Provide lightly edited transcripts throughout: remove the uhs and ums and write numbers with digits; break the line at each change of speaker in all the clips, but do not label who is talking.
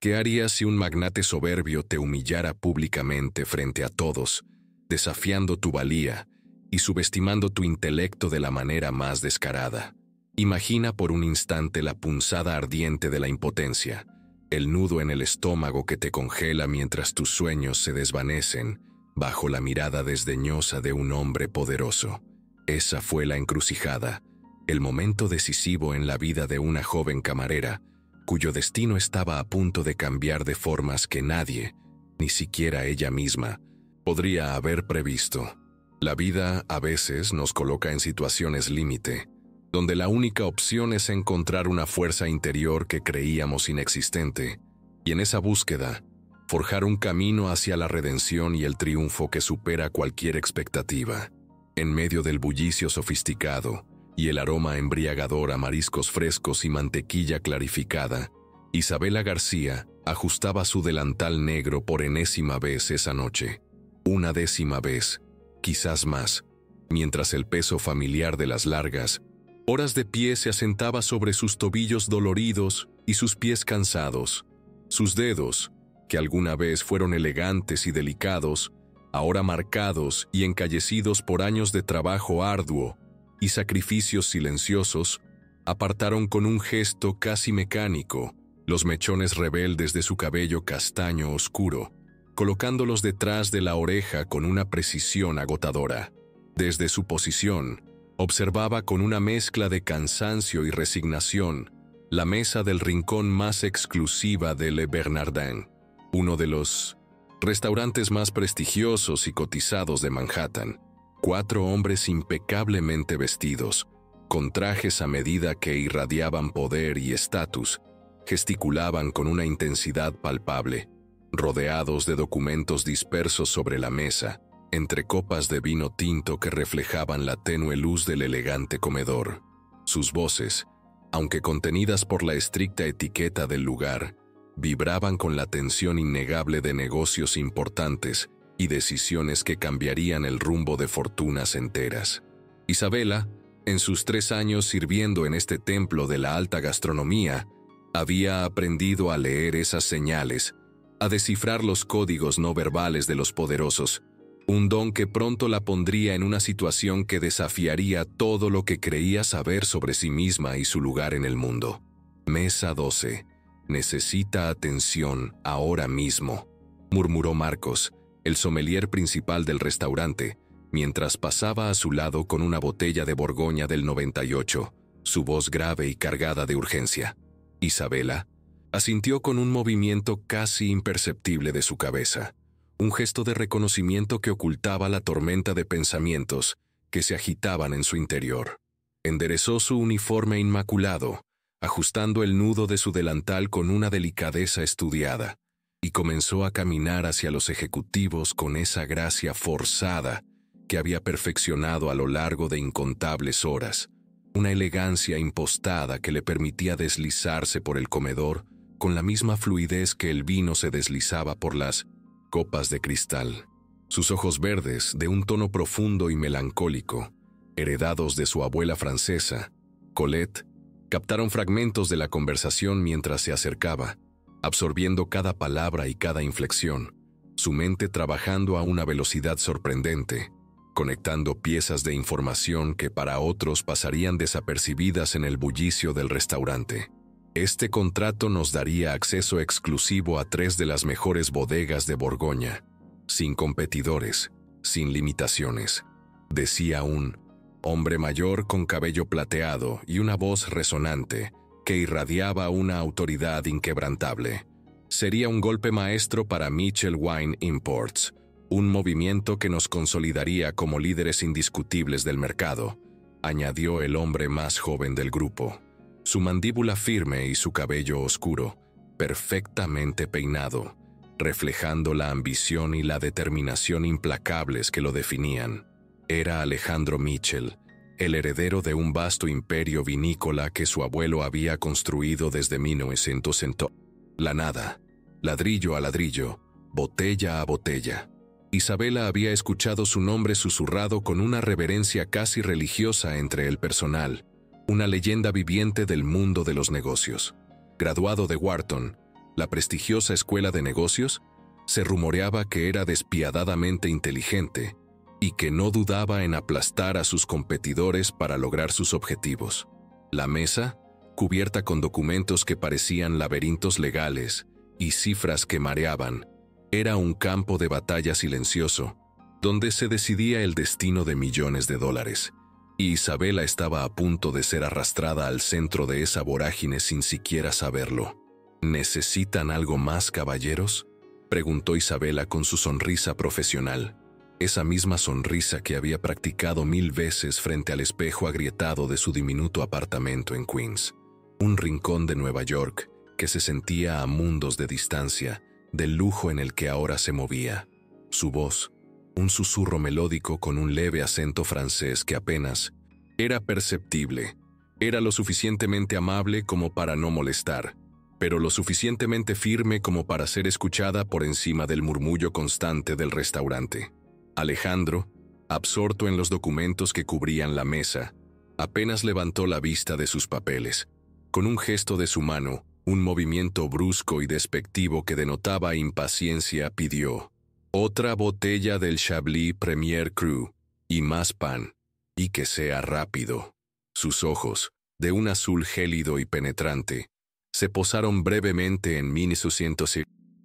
¿Qué harías si un magnate soberbio te humillara públicamente frente a todos, desafiando tu valía y subestimando tu intelecto de la manera más descarada? Imagina por un instante la punzada ardiente de la impotencia, el nudo en el estómago que te congela mientras tus sueños se desvanecen bajo la mirada desdeñosa de un hombre poderoso. Esa fue la encrucijada, el momento decisivo en la vida de una joven camarera, cuyo destino estaba a punto de cambiar de formas que nadie, ni siquiera ella misma, podría haber previsto. La vida a veces nos coloca en situaciones límite, donde la única opción es encontrar una fuerza interior que creíamos inexistente, y en esa búsqueda, forjar un camino hacia la redención y el triunfo que supera cualquier expectativa. En medio del bullicio sofisticado y el aroma embriagador a mariscos frescos y mantequilla clarificada, Isabela García ajustaba su delantal negro por enésima vez esa noche. Una décima vez, quizás más, mientras el peso familiar de las largas horas de pie se asentaba sobre sus tobillos doloridos y sus pies cansados. Sus dedos, que alguna vez fueron elegantes y delicados, ahora marcados y encallecidos por años de trabajo arduo y sacrificios silenciosos, apartaron con un gesto casi mecánico los mechones rebeldes de su cabello castaño oscuro, colocándolos detrás de la oreja con una precisión agotadora. Desde su posición, observaba con una mezcla de cansancio y resignación la mesa del rincón más exclusiva de Le Bernardin, uno de los restaurantes más prestigiosos y cotizados de Manhattan. 4 hombres impecablemente vestidos, con trajes a medida que irradiaban poder y estatus, gesticulaban con una intensidad palpable, rodeados de documentos dispersos sobre la mesa, entre copas de vino tinto que reflejaban la tenue luz del elegante comedor. Sus voces, aunque contenidas por la estricta etiqueta del lugar, vibraban con la tensión innegable de negocios importantes y decisiones que cambiarían el rumbo de fortunas enteras. Isabela, en sus 3 años sirviendo en este templo de la alta gastronomía, había aprendido a leer esas señales, a descifrar los códigos no verbales de los poderosos, un don que pronto la pondría en una situación que desafiaría todo lo que creía saber sobre sí misma y su lugar en el mundo. Mesa 12. Necesita atención ahora mismo, murmuró Marcos, el sommelier principal del restaurante, mientras pasaba a su lado con una botella de Borgoña del 98, su voz grave y cargada de urgencia. Isabela asintió con un movimiento casi imperceptible de su cabeza, un gesto de reconocimiento que ocultaba la tormenta de pensamientos que se agitaban en su interior. Enderezó su uniforme inmaculado, ajustando el nudo de su delantal con una delicadeza estudiada, y comenzó a caminar hacia los ejecutivos con esa gracia forzada que había perfeccionado a lo largo de incontables horas, una elegancia impostada que le permitía deslizarse por el comedor con la misma fluidez que el vino se deslizaba por las copas de cristal. Sus ojos verdes, de un tono profundo y melancólico, heredados de su abuela francesa, Colette, captaron fragmentos de la conversación mientras se acercaba, absorbiendo cada palabra y cada inflexión, su mente trabajando a una velocidad sorprendente, conectando piezas de información que para otros pasarían desapercibidas en el bullicio del restaurante. Este contrato nos daría acceso exclusivo a 3 de las mejores bodegas de Borgoña, sin competidores, sin limitaciones, decía un hombre mayor con cabello plateado y una voz resonante que irradiaba una autoridad inquebrantable. Sería un golpe maestro para Mitchell Wine Imports, un movimiento que nos consolidaría como líderes indiscutibles del mercado, añadió el hombre más joven del grupo. Su mandíbula firme y su cabello oscuro, perfectamente peinado, reflejando la ambición y la determinación implacables que lo definían. Era Alejandro Mitchell, el heredero de un vasto imperio vinícola que su abuelo había construido desde 1900. La nada, ladrillo a ladrillo, botella a botella. Isabela había escuchado su nombre susurrado con una reverencia casi religiosa entre el personal, una leyenda viviente del mundo de los negocios. Graduado de Wharton, la prestigiosa escuela de negocios, se rumoreaba que era despiadadamente inteligente y que no dudaba en aplastar a sus competidores para lograr sus objetivos. La mesa, cubierta con documentos que parecían laberintos legales y cifras que mareaban, era un campo de batalla silencioso, donde se decidía el destino de millones de dólares, y Isabela estaba a punto de ser arrastrada al centro de esa vorágine sin siquiera saberlo. ¿Necesitan algo más, caballeros?, preguntó Isabela con su sonrisa profesional, esa misma sonrisa que había practicado 1000 veces frente al espejo agrietado de su diminuto apartamento en Queens, un rincón de Nueva York que se sentía a mundos de distancia del lujo en el que ahora se movía. Su voz, un susurro melódico con un leve acento francés que apenas era perceptible, era lo suficientemente amable como para no molestar, pero lo suficientemente firme como para ser escuchada por encima del murmullo constante del restaurante. Alejandro, absorto en los documentos que cubrían la mesa, apenas levantó la vista de sus papeles. Con un gesto de su mano, un movimiento brusco y despectivo que denotaba impaciencia, pidió: «Otra botella del Chablis Premier Cru, y más pan, y que sea rápido». Sus ojos, de un azul gélido y penetrante, se posaron brevemente en 1800.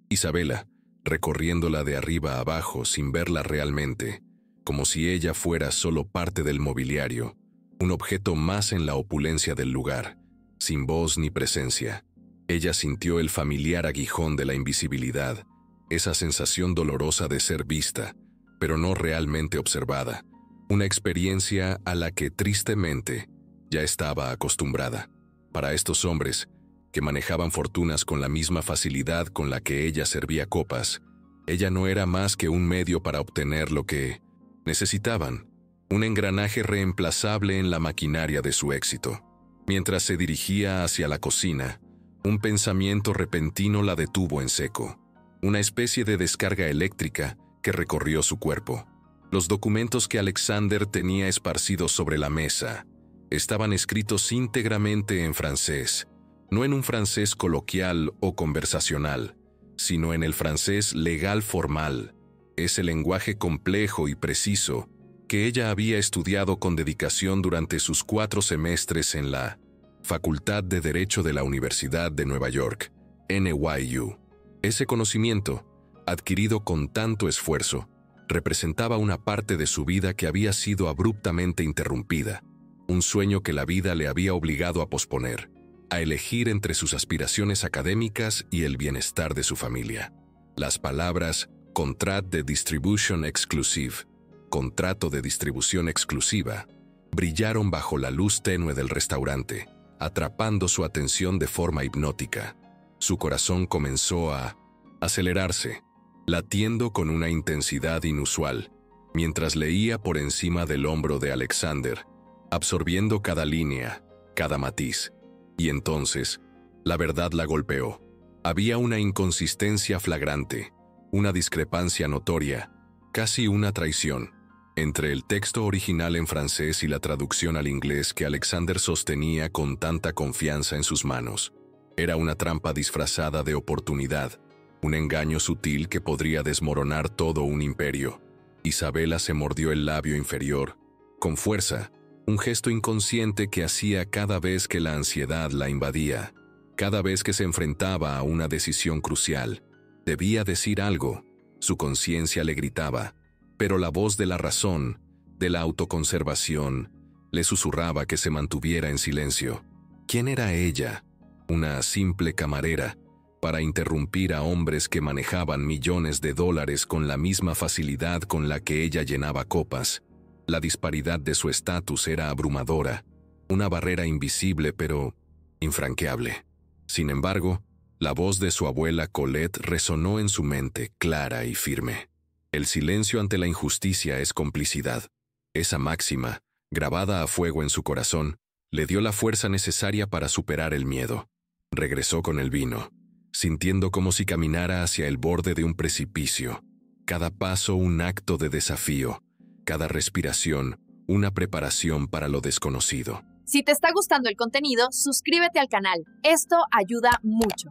Isabela, recorriéndola de arriba a abajo sin verla realmente, como si ella fuera solo parte del mobiliario, un objeto más en la opulencia del lugar, sin voz ni presencia. Ella sintió el familiar aguijón de la invisibilidad, esa sensación dolorosa de ser vista, pero no realmente observada, una experiencia a la que tristemente ya estaba acostumbrada. Para estos hombres, que manejaban fortunas con la misma facilidad con la que ella servía copas, ella no era más que un medio para obtener lo que necesitaban, un engranaje reemplazable en la maquinaria de su éxito. Mientras se dirigía hacia la cocina, un pensamiento repentino la detuvo en seco, una especie de descarga eléctrica que recorrió su cuerpo. Los documentos que Alexander tenía esparcidos sobre la mesa estaban escritos íntegramente en francés, no en un francés coloquial o conversacional, sino en el francés legal formal, ese lenguaje complejo y preciso que ella había estudiado con dedicación durante sus 4 semestres en la Facultad de Derecho de la Universidad de Nueva York, NYU. Ese conocimiento, adquirido con tanto esfuerzo, representaba una parte de su vida que había sido abruptamente interrumpida, un sueño que la vida le había obligado a posponer, a elegir entre sus aspiraciones académicas y el bienestar de su familia. Las palabras «contrat de distribution exclusive», contrato de distribución exclusiva, brillaron bajo la luz tenue del restaurante, atrapando su atención de forma hipnótica. Su corazón comenzó a acelerarse, latiendo con una intensidad inusual, mientras leía por encima del hombro de Alexander, absorbiendo cada línea, cada matiz. Y entonces, la verdad la golpeó. Había una inconsistencia flagrante, una discrepancia notoria, casi una traición, entre el texto original en francés y la traducción al inglés que Alexander sostenía con tanta confianza en sus manos. Era una trampa disfrazada de oportunidad, un engaño sutil que podría desmoronar todo un imperio. Isabela se mordió el labio inferior, con fuerza, un gesto inconsciente que hacía cada vez que la ansiedad la invadía, cada vez que se enfrentaba a una decisión crucial. Debía decir algo, su conciencia le gritaba, pero la voz de la razón, de la autoconservación, le susurraba que se mantuviera en silencio. ¿Quién era ella, una simple camarera, para interrumpir a hombres que manejaban millones de dólares con la misma facilidad con la que ella llenaba copas? La disparidad de su estatus era abrumadora, una barrera invisible pero infranqueable. Sin embargo, la voz de su abuela Colette resonó en su mente, clara y firme. El silencio ante la injusticia es complicidad. Esa máxima, grabada a fuego en su corazón, le dio la fuerza necesaria para superar el miedo. Regresó con el vino, sintiendo como si caminara hacia el borde de un precipicio. Cada paso un acto de desafío, cada respiración una preparación para lo desconocido.
Si te está gustando el contenido, suscríbete al canal. Esto ayuda mucho.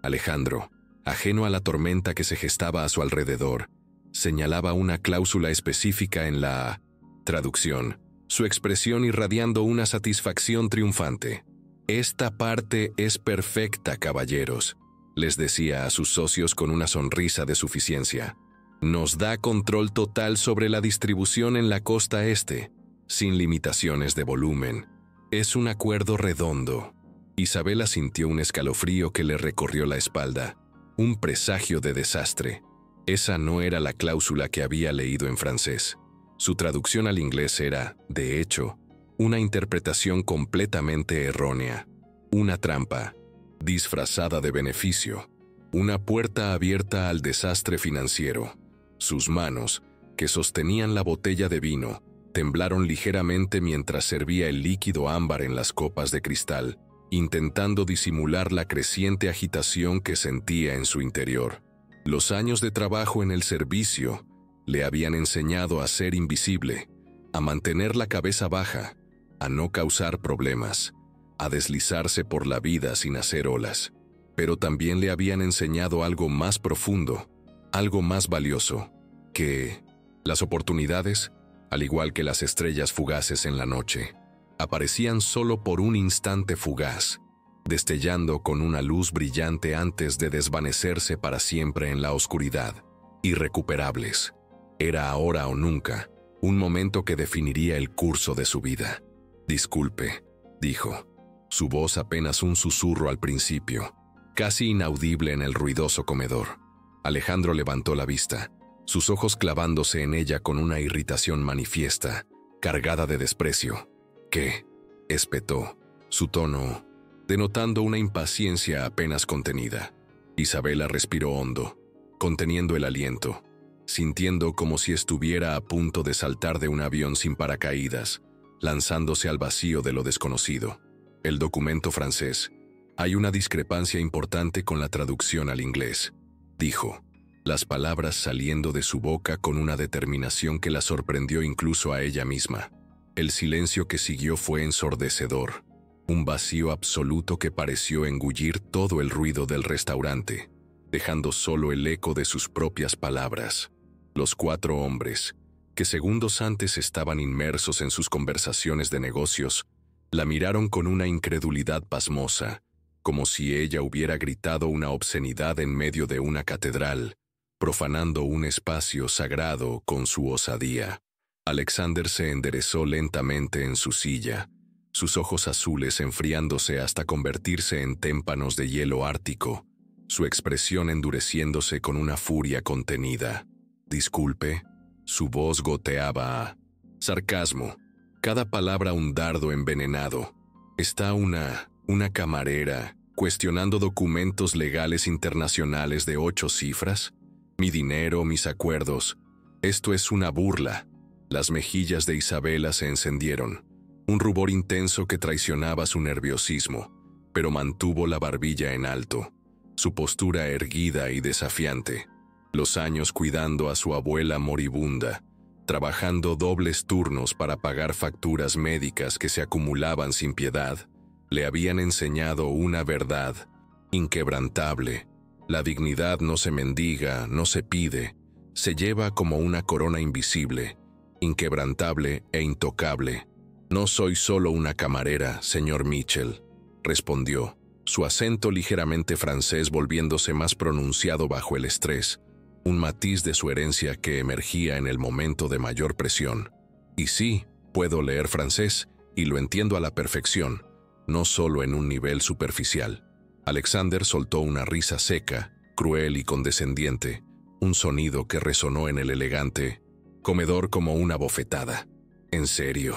Alejandro, ajeno a la tormenta que se gestaba a su alrededor, señalaba una cláusula específica en la traducción, su expresión irradiando una satisfacción triunfante. «Esta parte es perfecta, caballeros», les decía a sus socios con una sonrisa de suficiencia. «Nos da control total sobre la distribución en la costa este, sin limitaciones de volumen. Es un acuerdo redondo». Isabela sintió un escalofrío que le recorrió la espalda, un presagio de desastre. Esa no era la cláusula que había leído en francés. Su traducción al inglés era, de hecho, una interpretación completamente errónea. Una trampa, disfrazada de beneficio. Una puerta abierta al desastre financiero. Sus manos, que sostenían la botella de vino, temblaron ligeramente mientras servía el líquido ámbar en las copas de cristal, intentando disimular la creciente agitación que sentía en su interior. Los años de trabajo en el servicio le habían enseñado a ser invisible, a mantener la cabeza baja, a no causar problemas, a deslizarse por la vida sin hacer olas. Pero también le habían enseñado algo más profundo, algo más valioso, que las oportunidades, al igual que las estrellas fugaces en la noche, aparecían solo por un instante fugaz, destellando con una luz brillante antes de desvanecerse para siempre en la oscuridad, irrecuperables. Era ahora o nunca, un momento que definiría el curso de su vida. «Disculpe», dijo, su voz apenas un susurro al principio, casi inaudible en el ruidoso comedor. Alejandro levantó la vista, sus ojos clavándose en ella con una irritación manifiesta, cargada de desprecio. «¿Qué?», espetó, su tono denotando una impaciencia apenas contenida. Isabela respiró hondo, conteniendo el aliento, sintiendo como si estuviera a punto de saltar de un avión sin paracaídas, lanzándose al vacío de lo desconocido. «El documento francés. Hay una discrepancia importante con la traducción al inglés», dijo, las palabras saliendo de su boca con una determinación que la sorprendió incluso a ella misma. El silencio que siguió fue ensordecedor, un vacío absoluto que pareció engullir todo el ruido del restaurante, dejando solo el eco de sus propias palabras. Los 4 hombres, que segundos antes estaban inmersos en sus conversaciones de negocios, la miraron con una incredulidad pasmosa, como si ella hubiera gritado una obscenidad en medio de una catedral, profanando un espacio sagrado con su osadía. Alexander se enderezó lentamente en su silla, sus ojos azules enfriándose hasta convertirse en témpanos de hielo ártico, su expresión endureciéndose con una furia contenida. «Disculpe», su voz goteaba a sarcasmo, cada palabra un dardo envenenado. «Está una camarera cuestionando documentos legales internacionales de 8 cifras, mi dinero, mis acuerdos. Esto es una burla». Las mejillas de Isabela se encendieron, un rubor intenso que traicionaba su nerviosismo, pero mantuvo la barbilla en alto, su postura erguida y desafiante. Los años cuidando a su abuela moribunda, trabajando dobles turnos para pagar facturas médicas que se acumulaban sin piedad, le habían enseñado una verdad inquebrantable. La dignidad no se mendiga, no se pide, se lleva como una corona invisible, inquebrantable e intocable. «No soy solo una camarera, señor Mitchell», respondió, su acento ligeramente francés volviéndose más pronunciado bajo el estrés, un matiz de su herencia que emergía en el momento de mayor presión. «Y sí, puedo leer francés, y lo entiendo a la perfección, no solo en un nivel superficial». Alexander soltó una risa seca, cruel y condescendiente, un sonido que resonó en el elegante comedor como una bofetada. «¿En serio?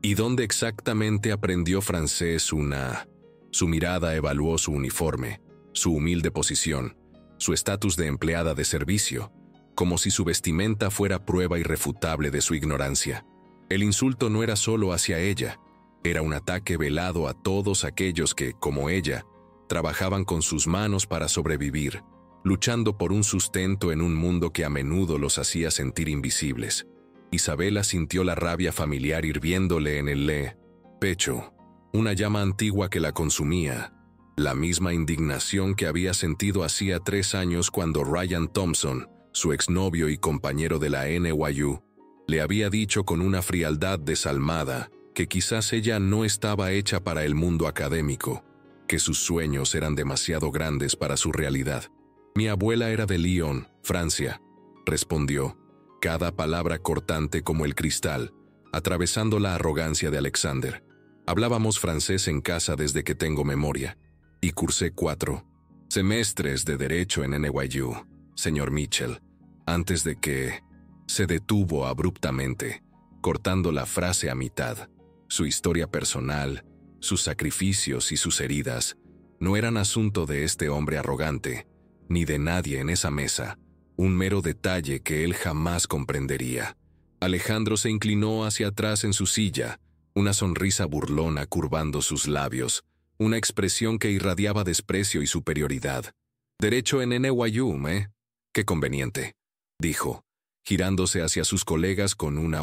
¿Y dónde exactamente aprendió francés Su mirada evaluó su uniforme, su humilde posición, su estatus de empleada de servicio, como si su vestimenta fuera prueba irrefutable de su ignorancia. El insulto no era solo hacia ella, era un ataque velado a todos aquellos que, como ella, trabajaban con sus manos para sobrevivir, luchando por un sustento en un mundo que a menudo los hacía sentir invisibles. Isabela sintió la rabia familiar hirviéndole en el pecho, una llama antigua que la consumía, La misma indignación que había sentido hacía 3 años cuando Ryan Thompson, su exnovio y compañero de la NYU, le había dicho con una frialdad desalmada que quizás ella no estaba hecha para el mundo académico, que sus sueños eran demasiado grandes para su realidad. «Mi abuela era de Lyon, Francia», respondió, cada palabra cortante como el cristal, atravesando la arrogancia de Alexander. «Hablábamos francés en casa desde que tengo memoria, y cursé 4 semestres de Derecho en NYU, señor Mitchell, antes de que...» Se detuvo abruptamente, cortando la frase a mitad. Su historia personal, sus sacrificios y sus heridas no eran asunto de este hombre arrogante, ni de nadie en esa mesa, un mero detalle que él jamás comprendería. Alejandro se inclinó hacia atrás en su silla, una sonrisa burlona curvando sus labios, una expresión que irradiaba desprecio y superioridad. «Derecho en NYU, ¿eh? Qué conveniente», dijo, girándose hacia sus colegas con una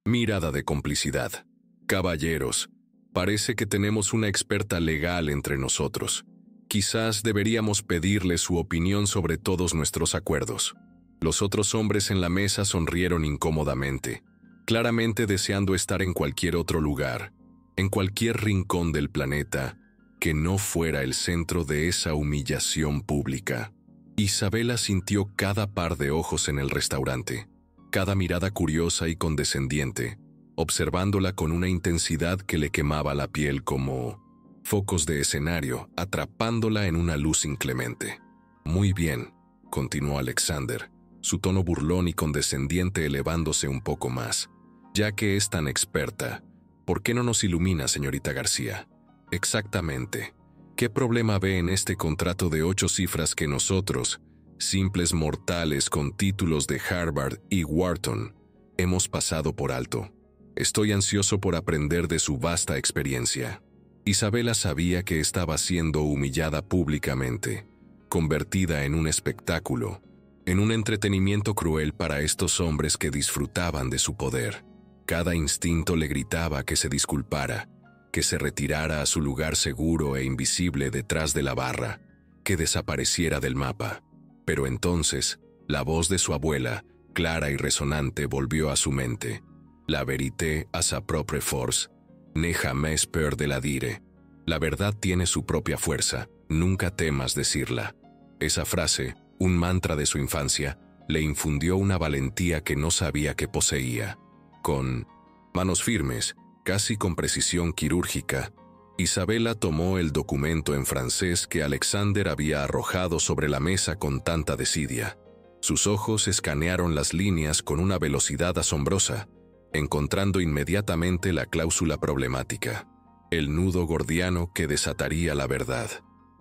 mirada de complicidad. «Caballeros, parece que tenemos una experta legal entre nosotros. Quizás deberíamos pedirle su opinión sobre todos nuestros acuerdos». Los otros hombres en la mesa sonrieron incómodamente, claramente deseando estar en cualquier otro lugar, en cualquier rincón del planeta, que no fuera el centro de esa humillación pública. Isabela sintió cada par de ojos en el restaurante, cada mirada curiosa y condescendiente, observándola con una intensidad que le quemaba la piel como focos de escenario, atrapándola en una luz inclemente. «Muy bien», continuó Alexander, su tono burlón y condescendiente elevándose un poco más. «Ya que es tan experta, ¿por qué no nos ilumina, señorita García? Exactamente, ¿qué problema ve en este contrato de 8 cifras que nosotros, simples mortales con títulos de Harvard y Wharton, hemos pasado por alto? Estoy ansioso por aprender de su vasta experiencia». Isabela sabía que estaba siendo humillada públicamente, convertida en un espectáculo, en un entretenimiento cruel para estos hombres que disfrutaban de su poder. Cada instinto le gritaba que se disculpara, que se retirara a su lugar seguro e invisible detrás de la barra, que desapareciera del mapa. Pero entonces, la voz de su abuela, clara y resonante, volvió a su mente. «La vérité a sa propre force, ne jamais peur de la dire». La verdad tiene su propia fuerza, nunca temas decirla. Esa frase, un mantra de su infancia, le infundió una valentía que no sabía que poseía. Con manos firmes, casi con precisión quirúrgica, Isabela tomó el documento en francés que Alexander había arrojado sobre la mesa con tanta desidia. Sus ojos escanearon las líneas con una velocidad asombrosa, encontrando inmediatamente la cláusula problemática, el nudo gordiano que desataría la verdad.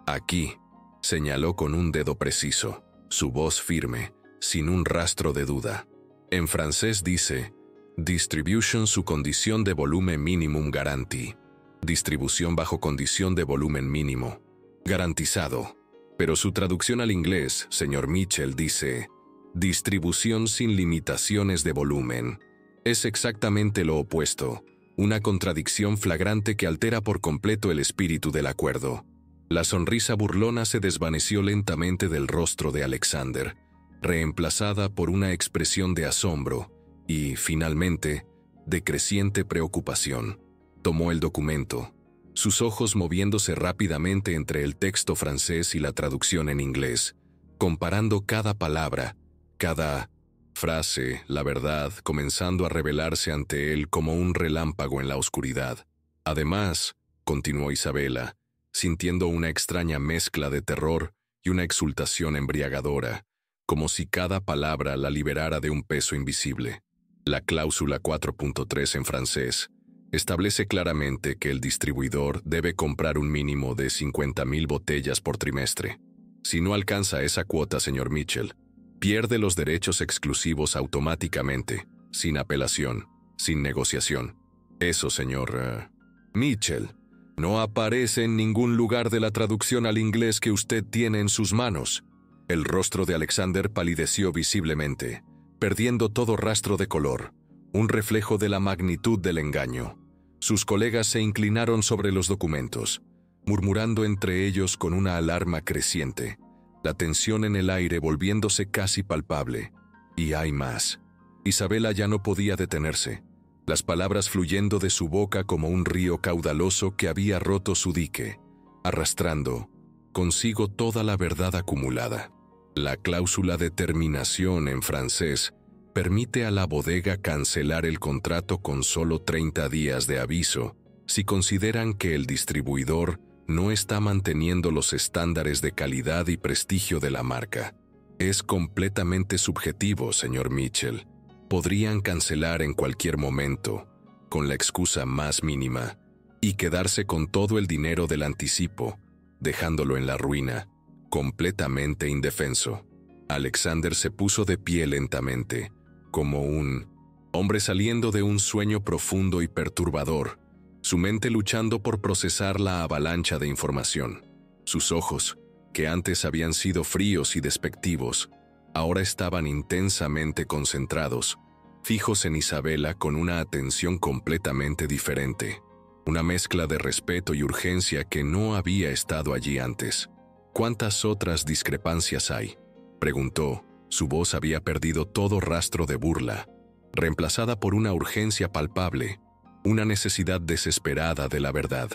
«Aquí», señaló con un dedo preciso, su voz firme, sin un rastro de duda. En francés dice, «Distribution su condición de volumen minimum guarantee». Distribución bajo condición de volumen mínimo. Garantizado. Pero su traducción al inglés, señor Mitchell, dice, «Distribución sin limitaciones de volumen». Es exactamente lo opuesto, una contradicción flagrante que altera por completo el espíritu del acuerdo. La sonrisa burlona se desvaneció lentamente del rostro de Alexander, reemplazada por una expresión de asombro y, finalmente, de creciente preocupación. Tomó el documento, sus ojos moviéndose rápidamente entre el texto francés y la traducción en inglés, comparando cada palabra, cada frase, la verdad, comenzando a revelarse ante él como un relámpago en la oscuridad. Además, continuó Isabela, sintiendo una extraña mezcla de terror y una exultación embriagadora, como si cada palabra la liberara de un peso invisible. La cláusula 4.3 en francés establece claramente que el distribuidor debe comprar un mínimo de 50,000 botellas por trimestre. Si no alcanza esa cuota, señor Mitchell, pierde los derechos exclusivos automáticamente, sin apelación, sin negociación. Eso, señor Mitchell, no aparece en ningún lugar de la traducción al inglés que usted tiene en sus manos. El rostro de Alexander palideció visiblemente, perdiendo todo rastro de color, un reflejo de la magnitud del engaño. Sus colegas se inclinaron sobre los documentos. murmurando entre ellos con una alarma creciente, la tensión en el aire volviéndose casi palpable. Y hay más. Isabela ya no podía detenerse, las palabras fluyendo de su boca como un río caudaloso que había roto su dique, arrastrando consigo toda la verdad acumulada. La cláusula de terminación en francés permite a la bodega cancelar el contrato con solo 30 días de aviso si consideran que el distribuidor no está manteniendo los estándares de calidad y prestigio de la marca. Es completamente subjetivo, señor Mitchell. Podrían cancelar en cualquier momento, con la excusa más mínima, y quedarse con todo el dinero del anticipo, dejándolo en la ruina, completamente indefenso. Alexander se puso de pie lentamente, como un hombre saliendo de un sueño profundo y perturbador, su mente luchando por procesar la avalancha de información. Sus ojos, que antes habían sido fríos y despectivos, ahora estaban intensamente concentrados, fijos en Isabela con una atención completamente diferente, una mezcla de respeto y urgencia que no había estado allí antes. ¿Cuántas otras discrepancias hay?, preguntó. Su voz había perdido todo rastro de burla, reemplazada por una urgencia palpable, una necesidad desesperada de la verdad.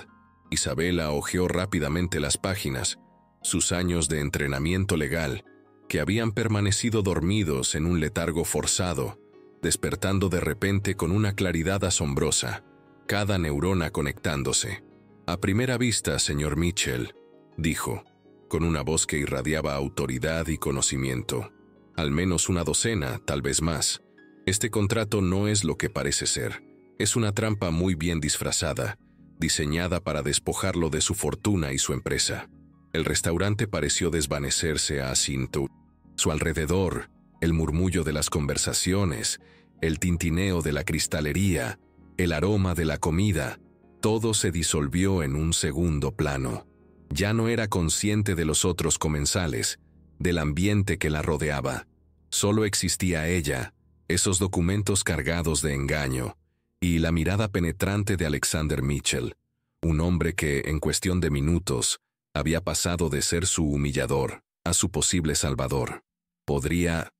Isabela hojeó rápidamente las páginas, sus años de entrenamiento legal, que habían permanecido dormidos en un letargo forzado, despertando de repente con una claridad asombrosa, cada neurona conectándose. A primera vista, señor Mitchell, dijo, con una voz que irradiaba autoridad y conocimiento. Al menos una docena, tal vez más. Este contrato no es lo que parece ser. Es una trampa muy bien disfrazada, diseñada para despojarlo de su fortuna y su empresa. El restaurante pareció desvanecerse a cinto. Su alrededor, el murmullo de las conversaciones, el tintineo de la cristalería, el aroma de la comida, todo se disolvió en un segundo plano. Ya no era consciente de los otros comensales, del ambiente que la rodeaba. Solo existía ella, esos documentos cargados de engaño, y la mirada penetrante de Alexander Mitchell, un hombre que, en cuestión de minutos, había pasado de ser su humillador a su posible salvador. ¿Podría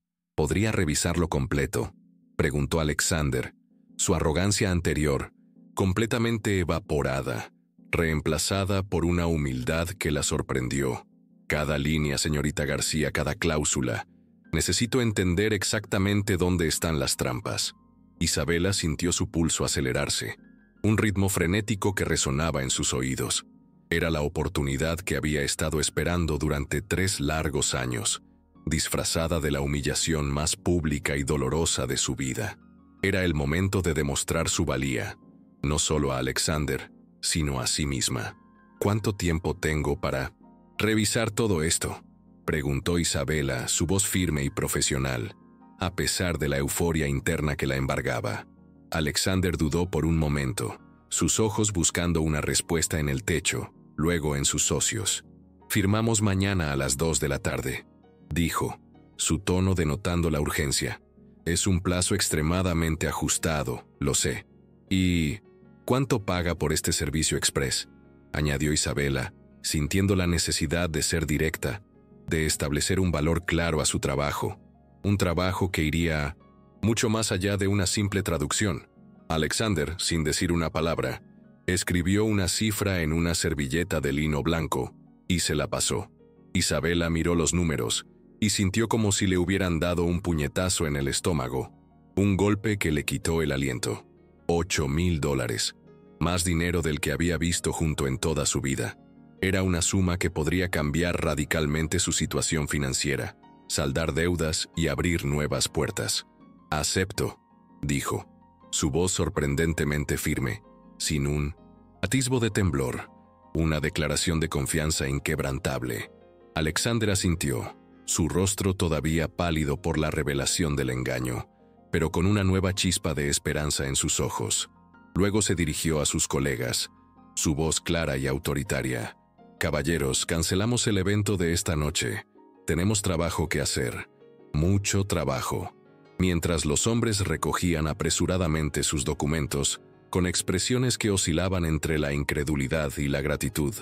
revisarlo completo?, preguntó Alexander, su arrogancia anterior, completamente evaporada, reemplazada por una humildad que la sorprendió. Cada línea, señorita García, cada cláusula. Necesito entender exactamente dónde están las trampas. Isabela sintió su pulso acelerarse, un ritmo frenético que resonaba en sus oídos. Era la oportunidad que había estado esperando durante 3 largos años, disfrazada de la humillación más pública y dolorosa de su vida. Era el momento de demostrar su valía, no solo a Alexander, sino a sí misma. ¿Cuánto tiempo tengo para revisar todo esto?, preguntó Isabela, su voz firme y profesional, a pesar de la euforia interna que la embargaba. Alexander dudó por un momento, sus ojos buscando una respuesta en el techo, luego en sus socios. «Firmamos mañana a las 2 de la tarde», dijo, su tono denotando la urgencia. «Es un plazo extremadamente ajustado, lo sé. ¿Y cuánto paga por este servicio express?», añadió Isabela, sintiendo la necesidad de ser directa, de establecer un valor claro a su trabajo, un trabajo que iría mucho más allá de una simple traducción. Alexander, sin decir una palabra, escribió una cifra en una servilleta de lino blanco y se la pasó. Isabela miró los números y sintió como si le hubieran dado un puñetazo en el estómago, un golpe que le quitó el aliento. $8,000, más dinero del que había visto junto en toda su vida. Era una suma que podría cambiar radicalmente su situación financiera, saldar deudas y abrir nuevas puertas. «Acepto», dijo, su voz sorprendentemente firme, sin un atisbo de temblor, una declaración de confianza inquebrantable. Alexander asintió, su rostro todavía pálido por la revelación del engaño, pero con una nueva chispa de esperanza en sus ojos. Luego se dirigió a sus colegas, su voz clara y autoritaria. «Caballeros, cancelamos el evento de esta noche. Tenemos trabajo que hacer, mucho trabajo». Mientras los hombres recogían apresuradamente sus documentos, con expresiones que oscilaban entre la incredulidad y la gratitud,